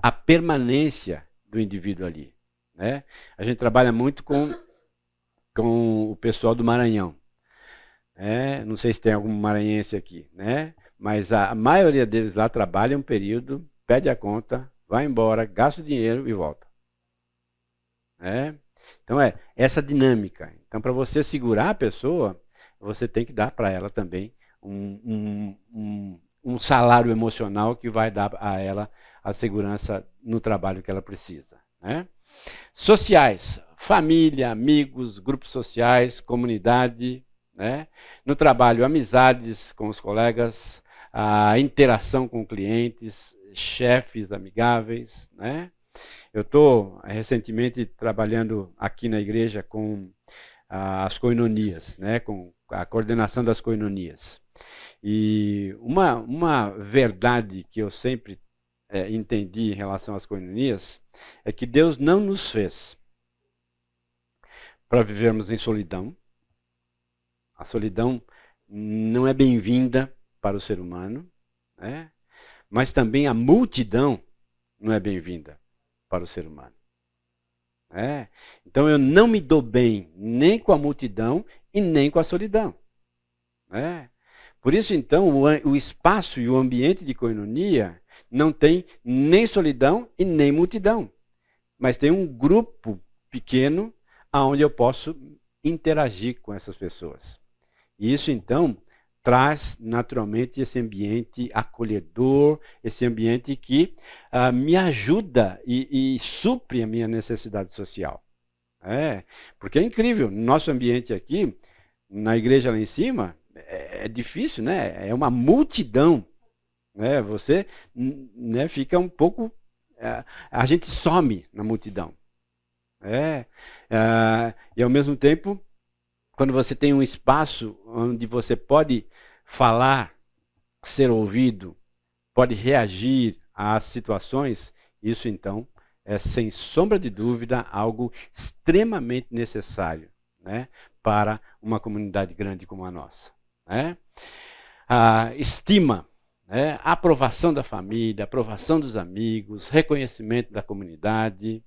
a permanência do indivíduo ali. A gente trabalha muito com o pessoal do Maranhão. Não sei se tem algum maranhense aqui, mas a maioria deles lá trabalha um período, pede a conta, vai embora, gasta o dinheiro e volta. Então essa dinâmica. Então, para você segurar a pessoa, você tem que dar para ela também um salário emocional que vai dar a ela a segurança no trabalho que ela precisa. Sociais, família, amigos, grupos sociais, comunidade. No trabalho, amizades com os colegas, a interação com clientes, chefes amigáveis. Eu estou recentemente trabalhando aqui na igreja com as koinonias, com a coordenação das koinonias. E uma verdade que eu sempre entendi em relação às koinonias é que Deus não nos fez para vivermos em solidão. A solidão não é bem-vinda para o ser humano, mas também a multidão não é bem-vinda para o ser humano. Então eu não me dou bem nem com a multidão e nem com a solidão. Por isso, então, o espaço e o ambiente de koinonia não tem nem solidão e nem multidão, mas tem um grupo pequeno onde eu posso interagir com essas pessoas. E isso, então, traz naturalmente esse ambiente acolhedor, esse ambiente que me ajuda e supre a minha necessidade social. Porque é incrível, no nosso ambiente aqui, na igreja lá em cima, é difícil, é uma multidão. Você fica um pouco... a gente some na multidão. E ao mesmo tempo, quando você tem um espaço onde você pode falar, ser ouvido, pode reagir às situações, isso então é, sem sombra de dúvida, algo extremamente necessário para uma comunidade grande como a nossa. A estima, a aprovação da família, a aprovação dos amigos, reconhecimento da comunidade,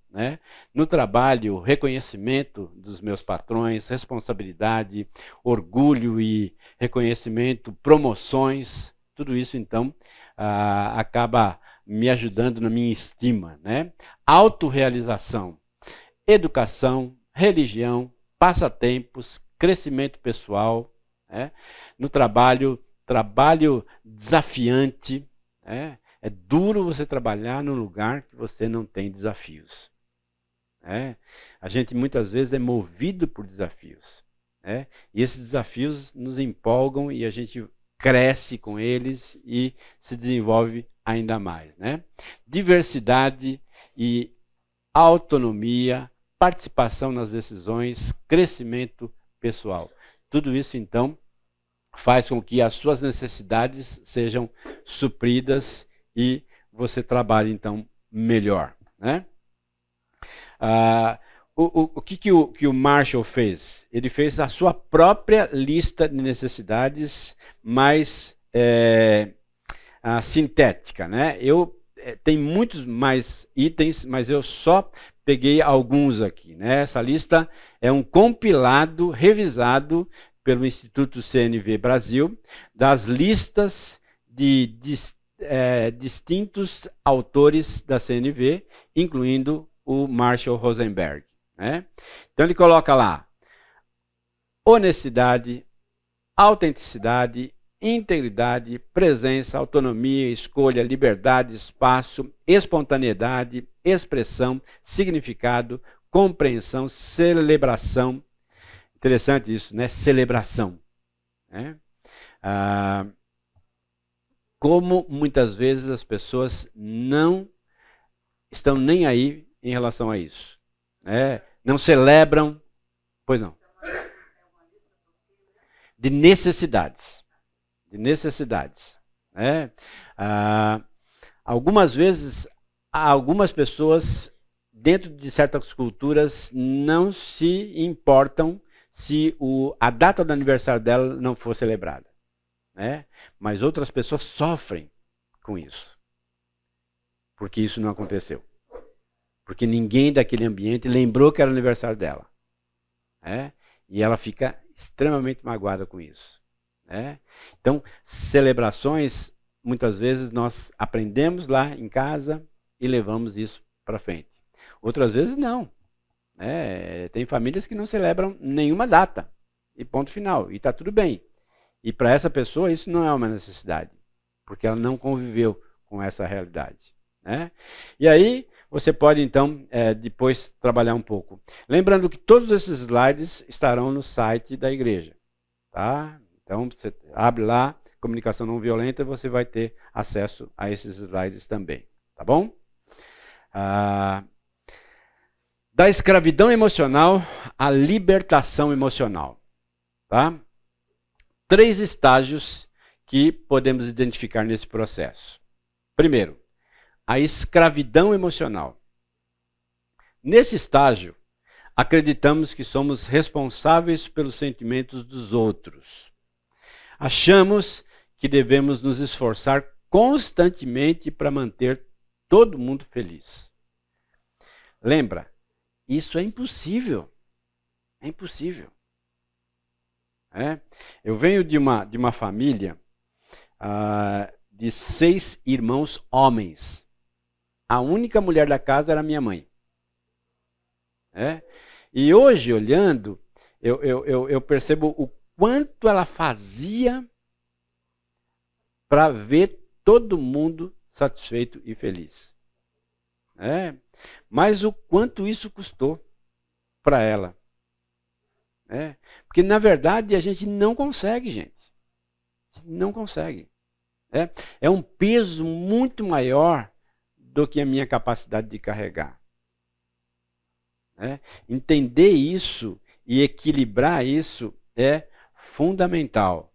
no trabalho, reconhecimento dos meus patrões, responsabilidade, orgulho e reconhecimento, promoções, tudo isso então acaba me ajudando na minha estima. Autorrealização, educação, religião, passatempos, crescimento pessoal, no trabalho desafiante. É duro você trabalhar num lugar que você não tem desafios. A gente muitas vezes é movido por desafios. E esses desafios nos empolgam e a gente cresce com eles e se desenvolve ainda mais. Diversidade e autonomia, participação nas decisões, crescimento pessoal. Tudo isso, então, faz com que as suas necessidades sejam supridas e você trabalhe, então, melhor. O que o Marshall fez? Ele fez a sua própria lista de necessidades mais sintética. Tem muitos mais itens, mas eu só peguei alguns aqui. Essa lista é um compilado, revisado pelo Instituto CNV Brasil, das listas de distintos autores da CNV, incluindo o Marshall Rosenberg. Então ele coloca lá honestidade, autenticidade, integridade, presença, autonomia, escolha, liberdade, espaço, espontaneidade, expressão, significado, compreensão, celebração. Interessante isso, né? Celebração. Né? Como muitas vezes as pessoas não estão nem aí em relação a isso. Né? Não celebram, pois não. De necessidades. De necessidades. Né? Algumas vezes, algumas pessoas, dentro de certas culturas, não se importam se a data do aniversário dela não for celebrada. Né? Mas outras pessoas sofrem com isso. Porque isso não aconteceu. Porque ninguém daquele ambiente lembrou que era o aniversário dela. Né? E ela fica extremamente magoada com isso. Né? Então, celebrações, muitas vezes nós aprendemos lá em casa e levamos isso para frente. Outras vezes não. Tem famílias que não celebram nenhuma data. E ponto final. E está tudo bem. E para essa pessoa isso não é uma necessidade. Porque ela não conviveu com essa realidade. Né? E aí você pode então depois trabalhar um pouco. Lembrando que todos esses slides estarão no site da igreja. Tá? Então você abre lá, comunicação não violenta, você vai ter acesso a esses slides também. Tá bom? Da escravidão emocional à libertação emocional. Tá? 3 estágios que podemos identificar nesse processo. Primeiro, a escravidão emocional. Nesse estágio, acreditamos que somos responsáveis pelos sentimentos dos outros. Achamos que devemos nos esforçar constantemente para manter todo mundo feliz. Lembra? Isso é impossível. É impossível. Eu venho de uma família de 6 irmãos homens. A única mulher da casa era minha mãe. E hoje, olhando, eu percebo o quanto ela fazia para ver todo mundo satisfeito e feliz. Mas o quanto isso custou para ela. Porque, na verdade, a gente não consegue, gente. Não consegue. É um peso muito maior do que a minha capacidade de carregar. Entender isso e equilibrar isso é fundamental.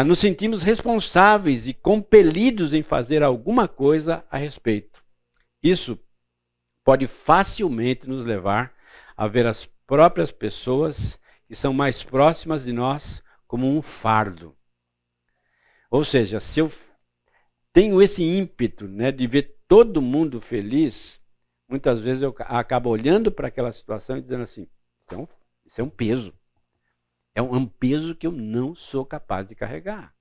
Nos sentimos responsáveis e compelidos em fazer alguma coisa a respeito. Isso pode facilmente nos levar a ver as próprias pessoas que são mais próximas de nós como um fardo. Ou seja, se eu tenho esse ímpeto, de ver todo mundo feliz, muitas vezes eu acabo olhando para aquela situação e dizendo assim, isso é um peso. É um peso que eu não sou capaz de carregar.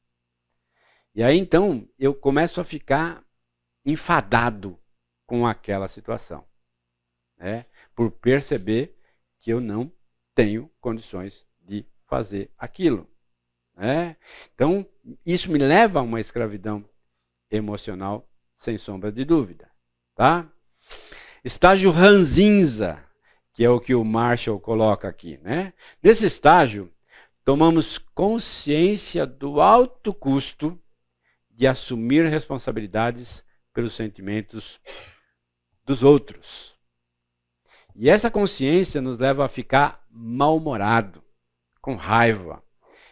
E aí então eu começo a ficar enfadado com aquela situação. Por perceber que eu não tenho condições de fazer aquilo. Então, isso me leva a uma escravidão emocional, sem sombra de dúvida. Tá? Estágio ranzinza, que é o que o Marshall coloca aqui. Nesse estágio, tomamos consciência do alto custo de assumir responsabilidades pelos sentimentos dos outros. E essa consciência nos leva a ficar mal-humorado, com raiva.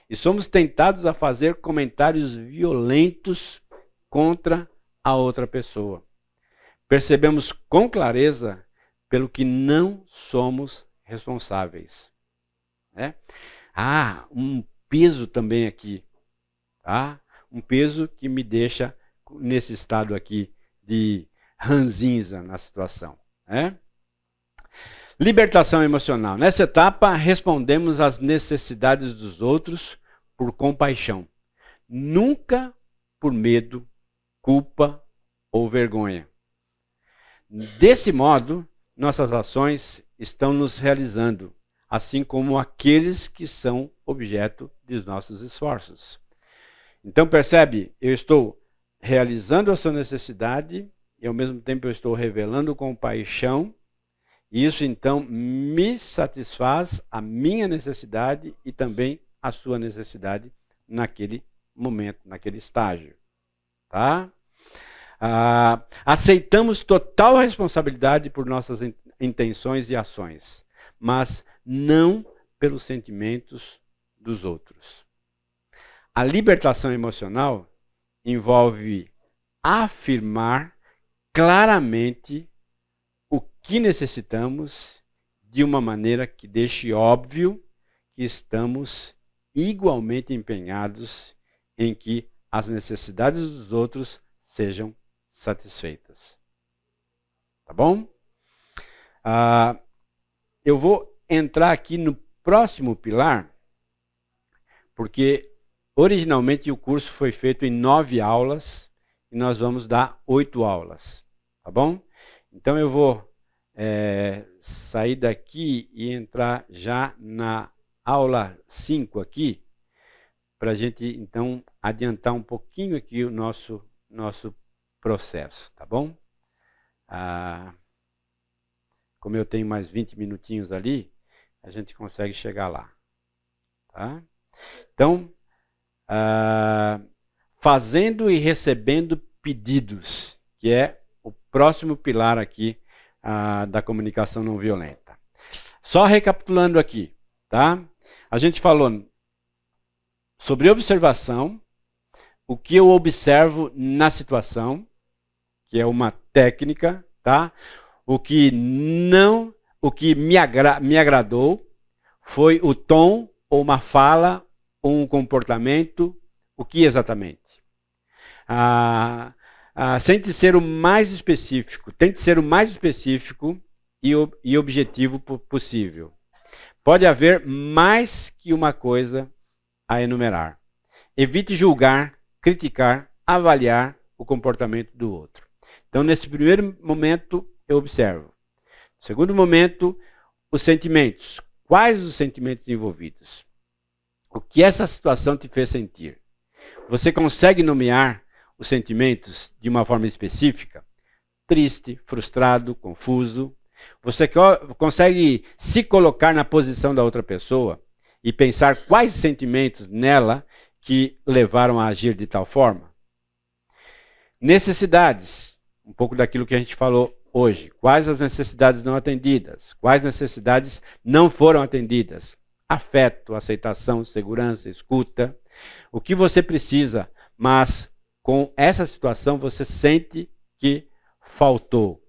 E somos tentados a fazer comentários violentos contra a outra pessoa. Percebemos com clareza pelo que não somos responsáveis. Um peso também aqui. Tá? Um peso que me deixa nesse estado aqui de ranzinza na situação. Libertação emocional. Nessa etapa, respondemos às necessidades dos outros por compaixão. Nunca por medo, culpa ou vergonha. Desse modo, nossas ações estão nos realizando, assim como aqueles que são objeto dos nossos esforços. Então percebe, eu estou realizando a sua necessidade, e ao mesmo tempo eu estou revelando compaixão, e isso então me satisfaz a minha necessidade e também a sua necessidade naquele momento, naquele estágio. Tá? Aceitamos total responsabilidade por nossas intenções e ações, mas não pelos sentimentos dos outros. A libertação emocional envolve afirmar claramente o que necessitamos de uma maneira que deixe óbvio que estamos igualmente empenhados em que as necessidades dos outros sejam satisfeitas. Tá bom? Eu vou entrar aqui no próximo pilar, porque originalmente o curso foi feito em 9 aulas e nós vamos dar 8 aulas. Tá bom? Então eu vou sair daqui e entrar já na aula 5 aqui, para a gente então adiantar um pouquinho aqui o nosso processo, tá bom? Como eu tenho mais 20 minutinhos ali, a gente consegue chegar lá. Tá? Então, fazendo e recebendo pedidos, que é o próximo pilar aqui da comunicação não violenta. Só recapitulando aqui, tá? A gente falou sobre observação, o que eu observo na situação, que é uma técnica, tá? O que me agradou foi o tom, ou uma fala, ou um comportamento, o que exatamente? Tente ser o mais específico e objetivo possível. Pode haver mais que uma coisa a enumerar. Evite julgar, criticar, avaliar o comportamento do outro. Então, nesse primeiro momento, eu observo. No segundo momento, os sentimentos. Quais os sentimentos envolvidos? O que essa situação te fez sentir? Você consegue nomear os sentimentos de uma forma específica? Triste, frustrado, confuso. Você consegue se colocar na posição da outra pessoa e pensar quais sentimentos nela que levaram a agir de tal forma? Necessidades. Um pouco daquilo que a gente falou hoje. Quais as necessidades não atendidas? Quais necessidades não foram atendidas? Afeto, aceitação, segurança, escuta. O que você precisa, mas com essa situação você sente que faltou.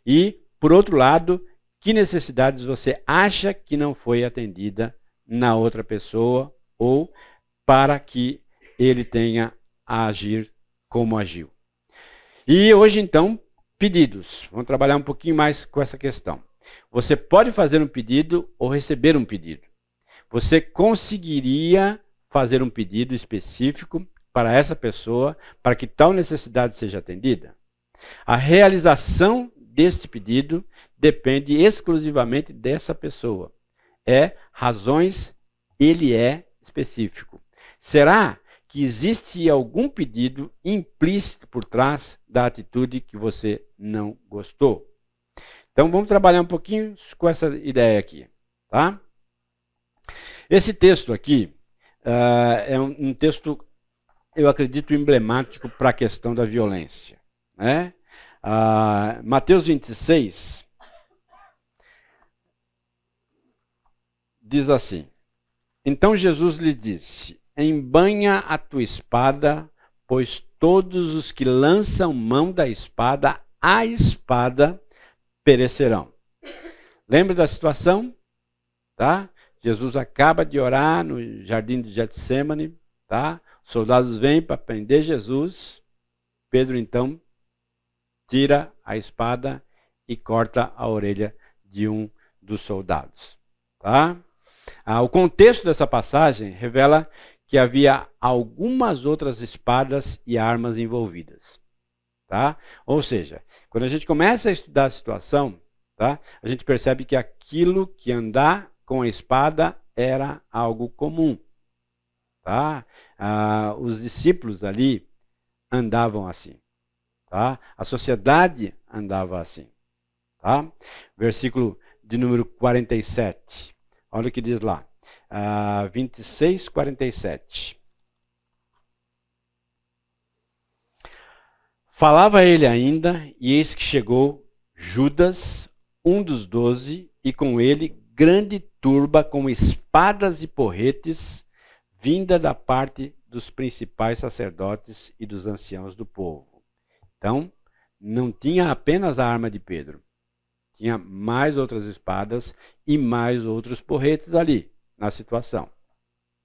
E, por outro lado, que necessidades você acha que não foi atendida na outra pessoa ou para que ele tenha a agir como agiu. E hoje, então, pedidos. Vamos trabalhar um pouquinho mais com essa questão. Você pode fazer um pedido ou receber um pedido. Você conseguiria fazer um pedido específico para essa pessoa, para que tal necessidade seja atendida? A realização deste pedido depende exclusivamente dessa pessoa. Ele é específico. Será que existe algum pedido implícito por trás da atitude que você não gostou? Então vamos trabalhar um pouquinho com essa ideia aqui. Tá? Esse texto aqui é um texto, eu acredito, emblemático para a questão da violência. Né? Mateus 26 diz assim: Então Jesus lhe disse: Embanha a tua espada, pois todos os que lançam mão da espada, a espada perecerão. Lembra da situação? Tá? Jesus acaba de orar no jardim de Getsêmani, tá? Os soldados vêm para prender Jesus. Pedro, então, tira a espada e corta a orelha de um dos soldados. Tá? O contexto dessa passagem revela que havia algumas outras espadas e armas envolvidas. Tá? Ou seja, quando a gente começa a estudar a situação, tá? A gente percebe que aquilo que andar com a espada era algo comum. Tá? Os discípulos ali andavam assim. Tá? A sociedade andava assim. Tá? Versículo de número 47. Olha o que diz lá. 26, 47. Falava ele ainda, e eis que chegou Judas, um dos 12, e com ele grande turba com espadas e porretes, vinda da parte dos principais sacerdotes e dos anciãos do povo. Então, não tinha apenas a arma de Pedro. Tinha mais outras espadas e mais outros porretes ali, na situação.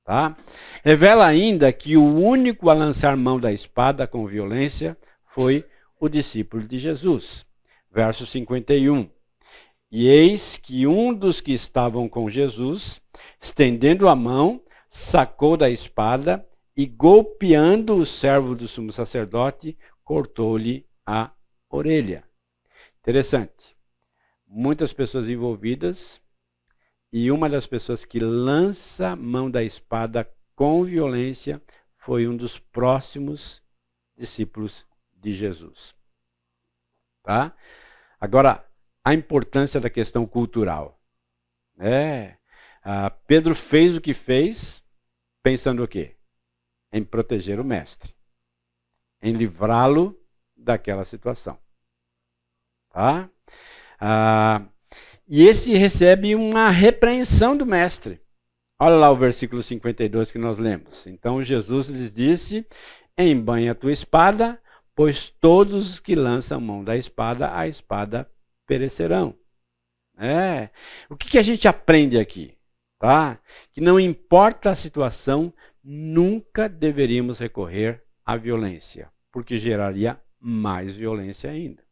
Tá? Revela ainda que o único a lançar mão da espada com violência foi o discípulo de Jesus. Verso 51. E eis que um dos que estavam com Jesus, estendendo a mão, sacou da espada e, golpeando o servo do sumo sacerdote, cortou-lhe a orelha. Interessante. Muitas pessoas envolvidas e uma das pessoas que lança a mão da espada com violência foi um dos próximos discípulos de Jesus. Tá? Agora, a importância da questão cultural. Pedro fez o que fez, pensando o quê? Em proteger o mestre. Em livrá-lo daquela situação. Tá? E esse recebe uma repreensão do mestre. Olha lá o versículo 52 que nós lemos. Então Jesus lhes disse: embanha a tua espada, pois todos os que lançam mão da espada, a espada perecerão. O que a gente aprende aqui? Tá? Que não importa a situação, nunca deveríamos recorrer à violência, porque geraria mais violência ainda.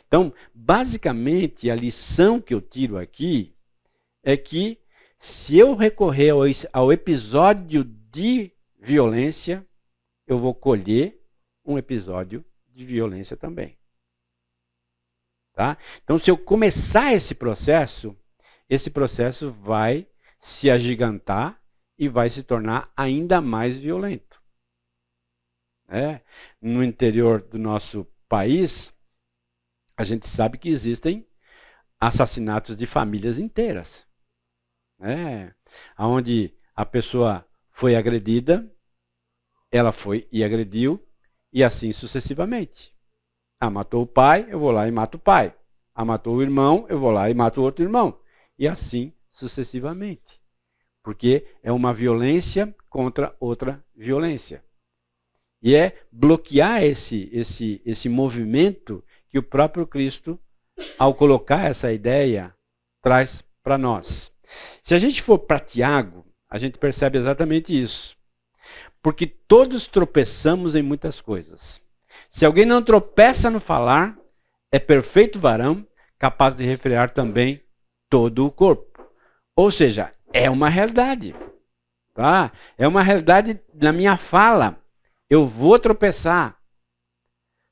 Então, basicamente, a lição que eu tiro aqui é que se eu recorrer ao episódio de violência, eu vou colher um episódio de violência também. Tá? Então, se eu começar esse processo vai se agigantar e vai se tornar ainda mais violento. No interior do nosso país, a gente sabe que existem assassinatos de famílias inteiras. Onde a pessoa foi agredida, ela foi e agrediu, e assim sucessivamente. Matou o pai, eu vou lá e mato o pai. Matou o irmão, eu vou lá e mato o outro irmão. E assim sucessivamente. Porque é uma violência contra outra violência. E é bloquear esse movimento que o próprio Cristo, ao colocar essa ideia, traz para nós. Se a gente for para Tiago, a gente percebe exatamente isso. Porque todos tropeçamos em muitas coisas. Se alguém não tropeça no falar, é perfeito varão, capaz de refrear também todo o corpo. Ou seja, é uma realidade. Tá? É uma realidade na minha fala. Eu vou tropeçar.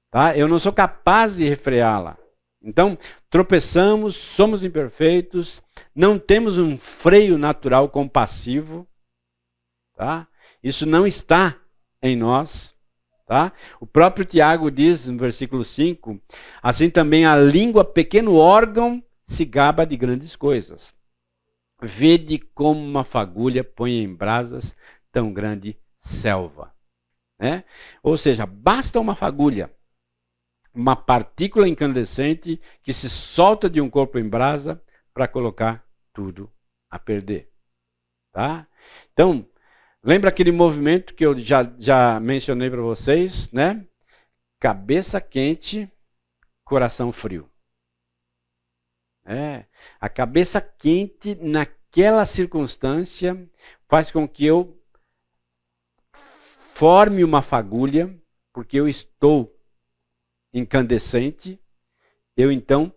Tá? Eu não sou capaz de refreá-la. Então, tropeçamos, somos imperfeitos, não temos um freio natural compassivo. Tá? Isso não está em nós. Tá? O próprio Tiago diz no versículo 5, assim também a língua, pequeno órgão, se gaba de grandes coisas. Vede como uma fagulha põe em brasas tão grande selva. Ou seja, basta uma fagulha, uma partícula incandescente que se solta de um corpo em brasa para colocar tudo a perder. Tá? Então, lembra aquele movimento que eu já mencionei para vocês, né? Cabeça quente, coração frio. A cabeça quente naquela circunstância faz com que eu forme uma fagulha, porque eu estou incandescente, eu então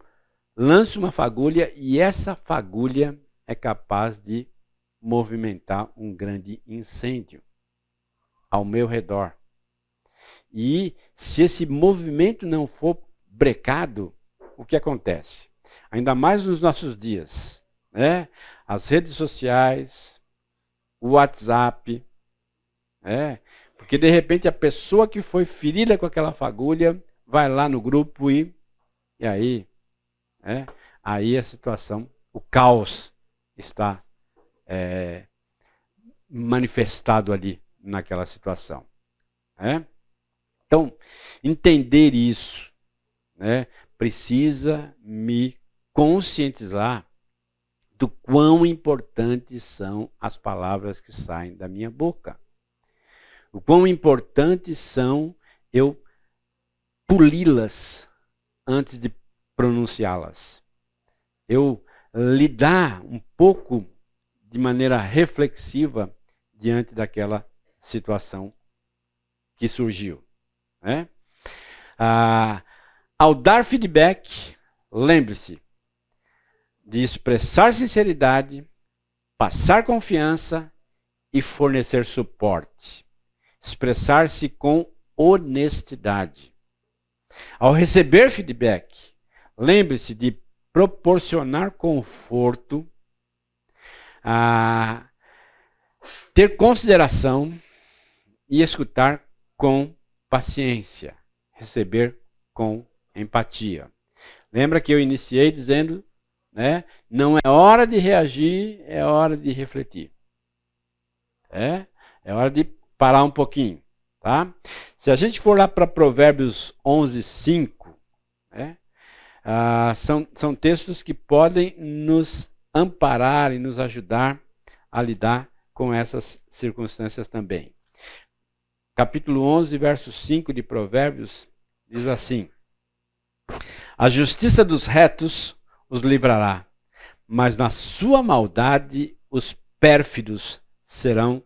lanço uma fagulha e essa fagulha é capaz de movimentar um grande incêndio ao meu redor. E se esse movimento não for brecado, o que acontece? Ainda mais nos nossos dias, As redes sociais, o WhatsApp, Porque de repente a pessoa que foi ferida com aquela fagulha vai lá no grupo e aí, aí a situação, o caos está manifestado ali naquela situação. Então, entender isso, precisa me conscientizar do quão importantes são as palavras que saem da minha boca. O quão importantes são eu poli-las antes de pronunciá-las. Eu lidar um pouco de maneira reflexiva diante daquela situação que surgiu. Ao dar feedback, lembre-se de expressar sinceridade, passar confiança e fornecer suporte. Expressar-se com honestidade. Ao receber feedback, lembre-se de proporcionar conforto, ter consideração e escutar com paciência. Receber com empatia. Lembra que eu iniciei dizendo, não é hora de reagir, é hora de refletir. É hora de parar um pouquinho. Tá? Se a gente for lá para Provérbios 11:5, são textos que podem nos amparar e nos ajudar a lidar com essas circunstâncias também. Capítulo 11, verso 5 de Provérbios, diz assim: a justiça dos retos os livrará, mas na sua maldade os pérfidos serão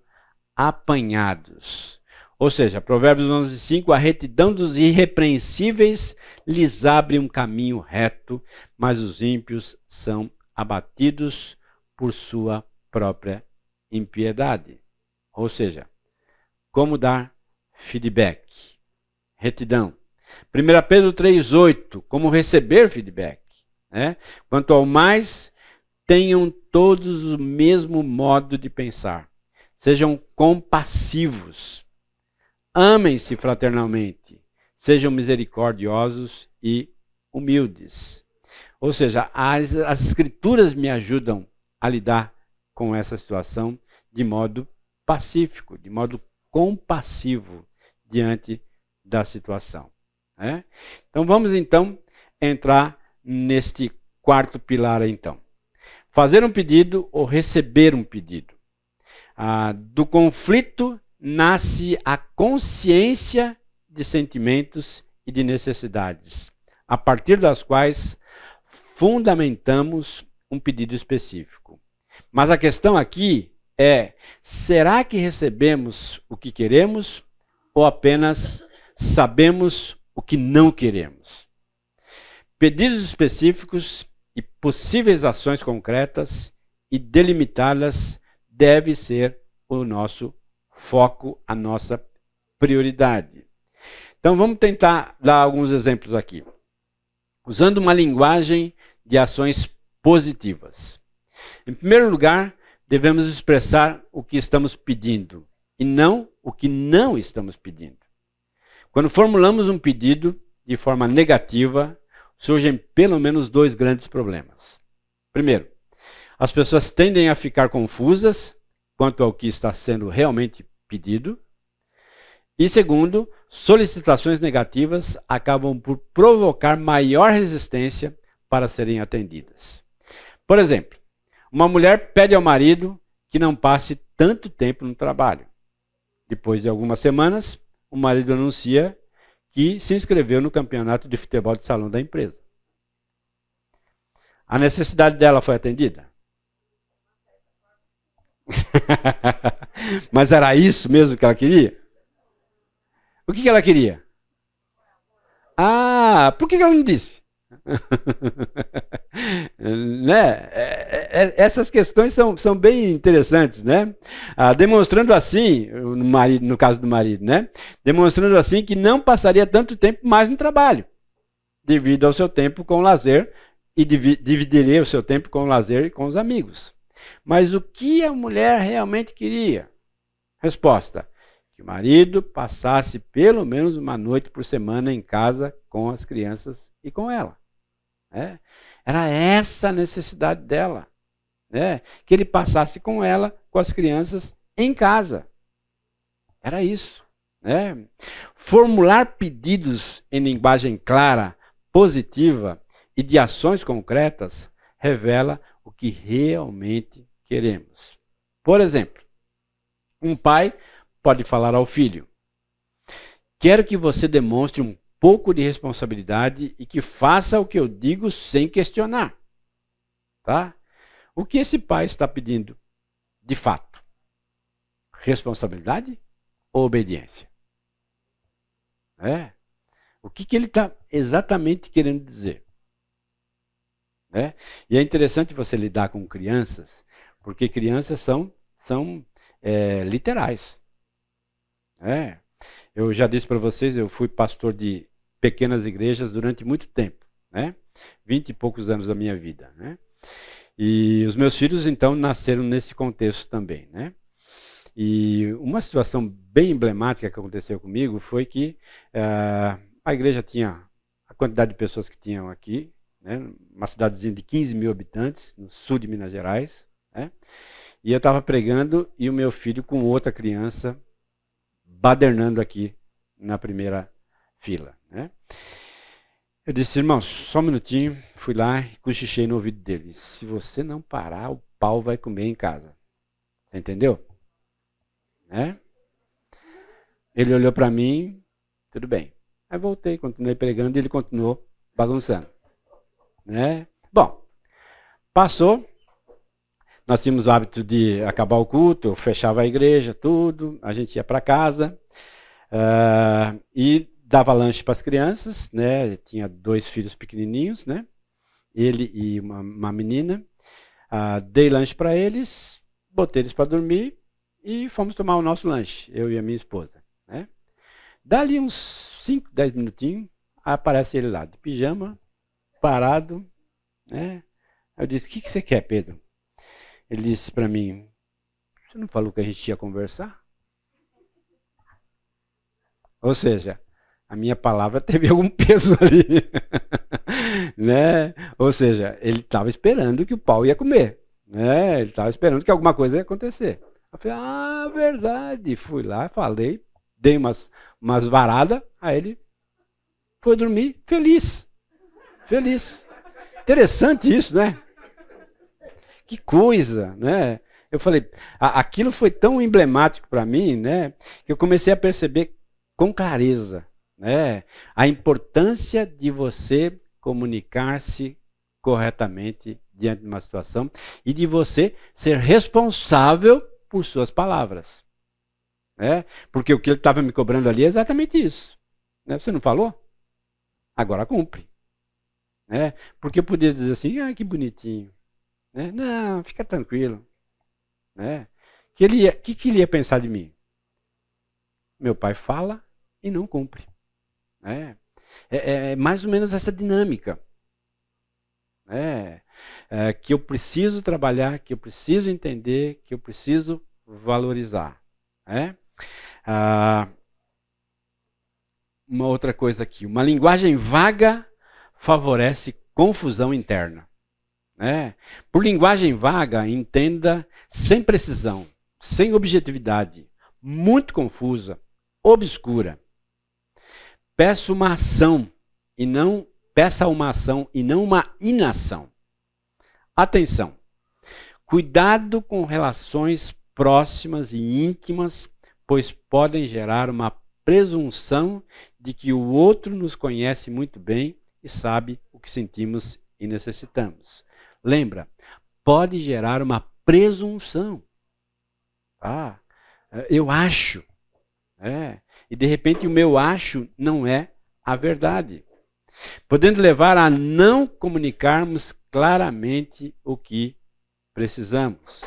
apanhados. Ou seja, Provérbios 11:5, a retidão dos irrepreensíveis lhes abre um caminho reto, mas os ímpios são abatidos por sua própria impiedade. Ou seja, como dar feedback? Retidão. 1 Pedro 3:8, como receber feedback. Quanto ao mais, tenham todos o mesmo modo de pensar. Sejam compassivos. Amem-se fraternalmente. Sejam misericordiosos e humildes. Ou seja, as escrituras me ajudam a lidar com essa situação de modo pacífico, de modo compassivo diante da situação. Então vamos entrar neste quarto pilar então. Fazer um pedido ou receber um pedido. Do conflito nasce a consciência de sentimentos e de necessidades, a partir das quais fundamentamos um pedido específico. Mas a questão aqui é, será que recebemos o que queremos ou apenas sabemos o que não queremos? Pedidos específicos e possíveis ações concretas e delimitá-las deve ser o nosso foco, a nossa prioridade. Então vamos tentar dar alguns exemplos aqui. Usando uma linguagem de ações positivas. Em primeiro lugar, devemos expressar o que estamos pedindo e não o que não estamos pedindo. Quando formulamos um pedido de forma negativa, surgem pelo menos dois grandes problemas. Primeiro, as pessoas tendem a ficar confusas quanto ao que está sendo realmente pedido. E segundo, solicitações negativas acabam por provocar maior resistência para serem atendidas. Por exemplo, uma mulher pede ao marido que não passe tanto tempo no trabalho. Depois de algumas semanas, o marido anuncia que se inscreveu no campeonato de futebol de salão da empresa. A necessidade dela foi atendida? Mas era isso mesmo que ela queria? O que ela queria? Por que ela não disse? Essas questões são bem interessantes, né? Demonstrando assim, no caso do marido, né? Demonstrando assim que não passaria tanto tempo mais no trabalho, devido ao seu tempo com o lazer, e dividiria o seu tempo com o lazer e com os amigos. Mas o que a mulher realmente queria? Resposta: que o marido passasse pelo menos uma noite por semana em casa com as crianças e com ela. Né? Era essa a necessidade dela. Né? Que ele passasse com ela, com as crianças, em casa. Era isso. Né? Formular pedidos em linguagem clara, positiva e de ações concretas revela o que realmente queremos. Por exemplo, um pai pode falar ao filho: quero que você demonstre um pouco de responsabilidade e que faça o que eu digo sem questionar. Tá? O que esse pai está pedindo, de fato? Responsabilidade ou obediência? O que ele está exatamente querendo dizer? E é interessante você lidar com crianças, porque crianças são literais. Eu já disse para vocês, eu fui pastor de pequenas igrejas durante muito tempo. 20 e poucos anos da minha vida. E os meus filhos, então, nasceram nesse contexto também. E uma situação bem emblemática que aconteceu comigo foi que a igreja tinha a quantidade de pessoas que tinham aqui, uma cidadezinha de 15 mil habitantes, no sul de Minas Gerais. E eu estava pregando e o meu filho com outra criança badernando aqui na primeira fila. Eu disse: irmão, só um minutinho. Fui lá e cochichei no ouvido dele: se você não parar, o pau vai comer em casa. Você entendeu? Ele olhou para mim, tudo bem. Aí voltei, continuei pregando e ele continuou bagunçando. Bom, passou. Nós tínhamos o hábito de acabar o culto, eu fechava a igreja, tudo, a gente ia para casa e dava lanche para as crianças, Tinha 2 filhos pequenininhos, Ele e uma menina. Dei lanche para eles, botei eles para dormir e fomos tomar o nosso lanche, eu e a minha esposa. Dali uns 5, 10 minutinhos, aparece ele lá, de pijama, parado. Eu disse: o que você quer, Pedro? Ele disse para mim: você não falou que a gente ia conversar? Ou seja, a minha palavra teve algum peso ali. Ou seja, ele estava esperando que o pau ia comer. Ele estava esperando que alguma coisa ia acontecer. Eu falei: verdade. Fui lá, falei, dei umas varadas, aí ele foi dormir feliz. Feliz. Interessante isso, né? Que coisa, Eu falei, aquilo foi tão emblemático para mim, que eu comecei a perceber com clareza, a importância de você comunicar-se corretamente diante de uma situação e de você ser responsável por suas palavras. Porque o que ele estava me cobrando ali é exatamente isso. Você não falou? Agora cumpre. Porque eu podia dizer assim: que bonitinho. Não, fica tranquilo. Que ele ia pensar de mim? Meu pai fala e não cumpre. É mais ou menos essa dinâmica. Que eu preciso trabalhar, que eu preciso entender, que eu preciso valorizar. Uma outra coisa aqui. Uma linguagem vaga favorece confusão interna. Por linguagem vaga, entenda sem precisão, sem objetividade, muito confusa, obscura. Peça uma ação e não uma inação. Atenção. Cuidado com relações próximas e íntimas, pois podem gerar uma presunção de que o outro nos conhece muito bem e sabe o que sentimos e necessitamos. Lembra, pode gerar uma presunção. Eu acho. E de repente o meu acho não é a verdade. Podendo levar a não comunicarmos claramente o que precisamos.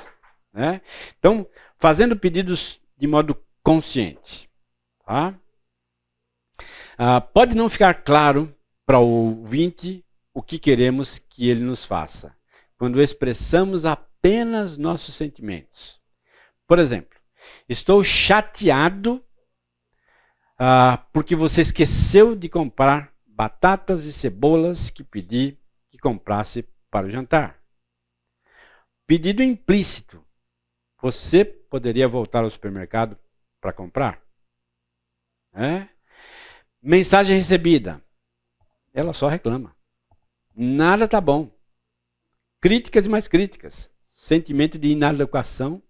Então, fazendo pedidos de modo consciente. Pode não ficar claro para o ouvinte o que queremos que ele nos faça, quando expressamos apenas nossos sentimentos. Por exemplo, estou chateado porque você esqueceu de comprar batatas e cebolas que pedi que comprasse para o jantar. Pedido implícito. Você poderia voltar ao supermercado para comprar? Mensagem recebida. Ela só reclama. Nada está bom. Críticas e mais críticas. Sentimento de inadequação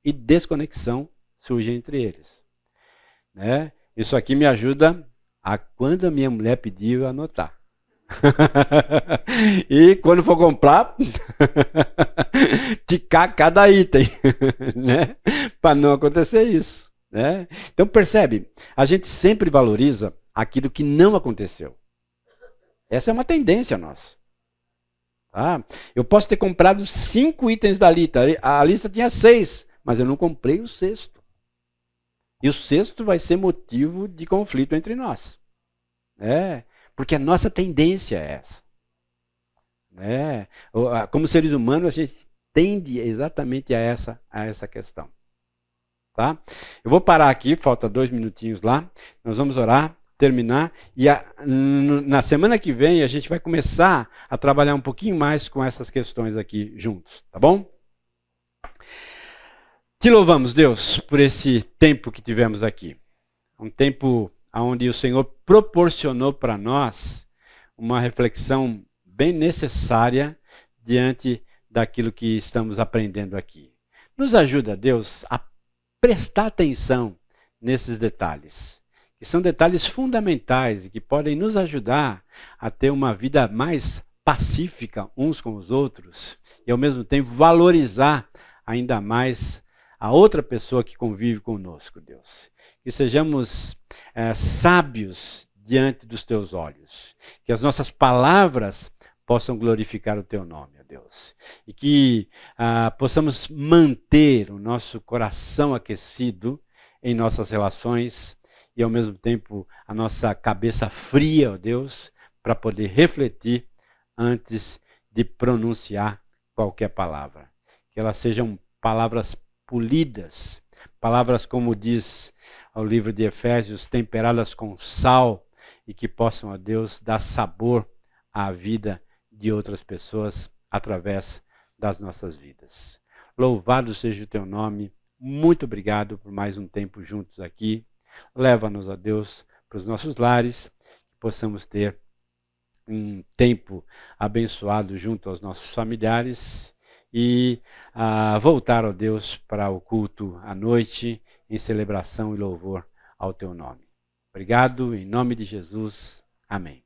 e desconexão surge entre eles. Isso aqui me ajuda a, quando a minha mulher pediu, anotar. E quando for comprar, ticar cada item, né? Para não acontecer isso. Né? Então percebe, a gente sempre valoriza aquilo que não aconteceu. Essa é uma tendência nossa. Tá? Eu posso ter comprado 5 itens da lista, a lista tinha 6, mas eu não comprei o 6º. E o 6º vai ser motivo de conflito entre nós. Porque a nossa tendência é essa. Como seres humanos, a gente tende exatamente a essa questão. Tá? Eu vou parar aqui, falta 2 minutinhos lá. Nós vamos orar, terminar. E na semana que vem a gente vai começar a trabalhar um pouquinho mais com essas questões aqui juntos. Tá bom? Te louvamos, Deus, por esse tempo que tivemos aqui. Um tempo onde o Senhor proporcionou para nós uma reflexão bem necessária diante daquilo que estamos aprendendo aqui. Nos ajuda, Deus, a prestar atenção nesses detalhes, que são detalhes fundamentais e que podem nos ajudar a ter uma vida mais pacífica uns com os outros e, ao mesmo tempo, valorizar ainda mais a outra pessoa que convive conosco, Deus. Que sejamos sábios diante dos teus olhos. Que as nossas palavras possam glorificar o teu nome, ó Deus. E que possamos manter o nosso coração aquecido em nossas relações e, ao mesmo tempo, a nossa cabeça fria, ó Deus, para poder refletir antes de pronunciar qualquer palavra. Que elas sejam palavras polidas, palavras como diz o livro de Efésios, temperadas com sal e que possam, ó Deus, dar sabor à vida de outras pessoas através das nossas vidas. Louvado seja o teu nome, muito obrigado por mais um tempo juntos aqui. Leva-nos, ó Deus, para os nossos lares, que possamos ter um tempo abençoado junto aos nossos familiares e voltar, ó Deus, para o culto à noite, em celebração e louvor ao teu nome. Obrigado, em nome de Jesus. Amém.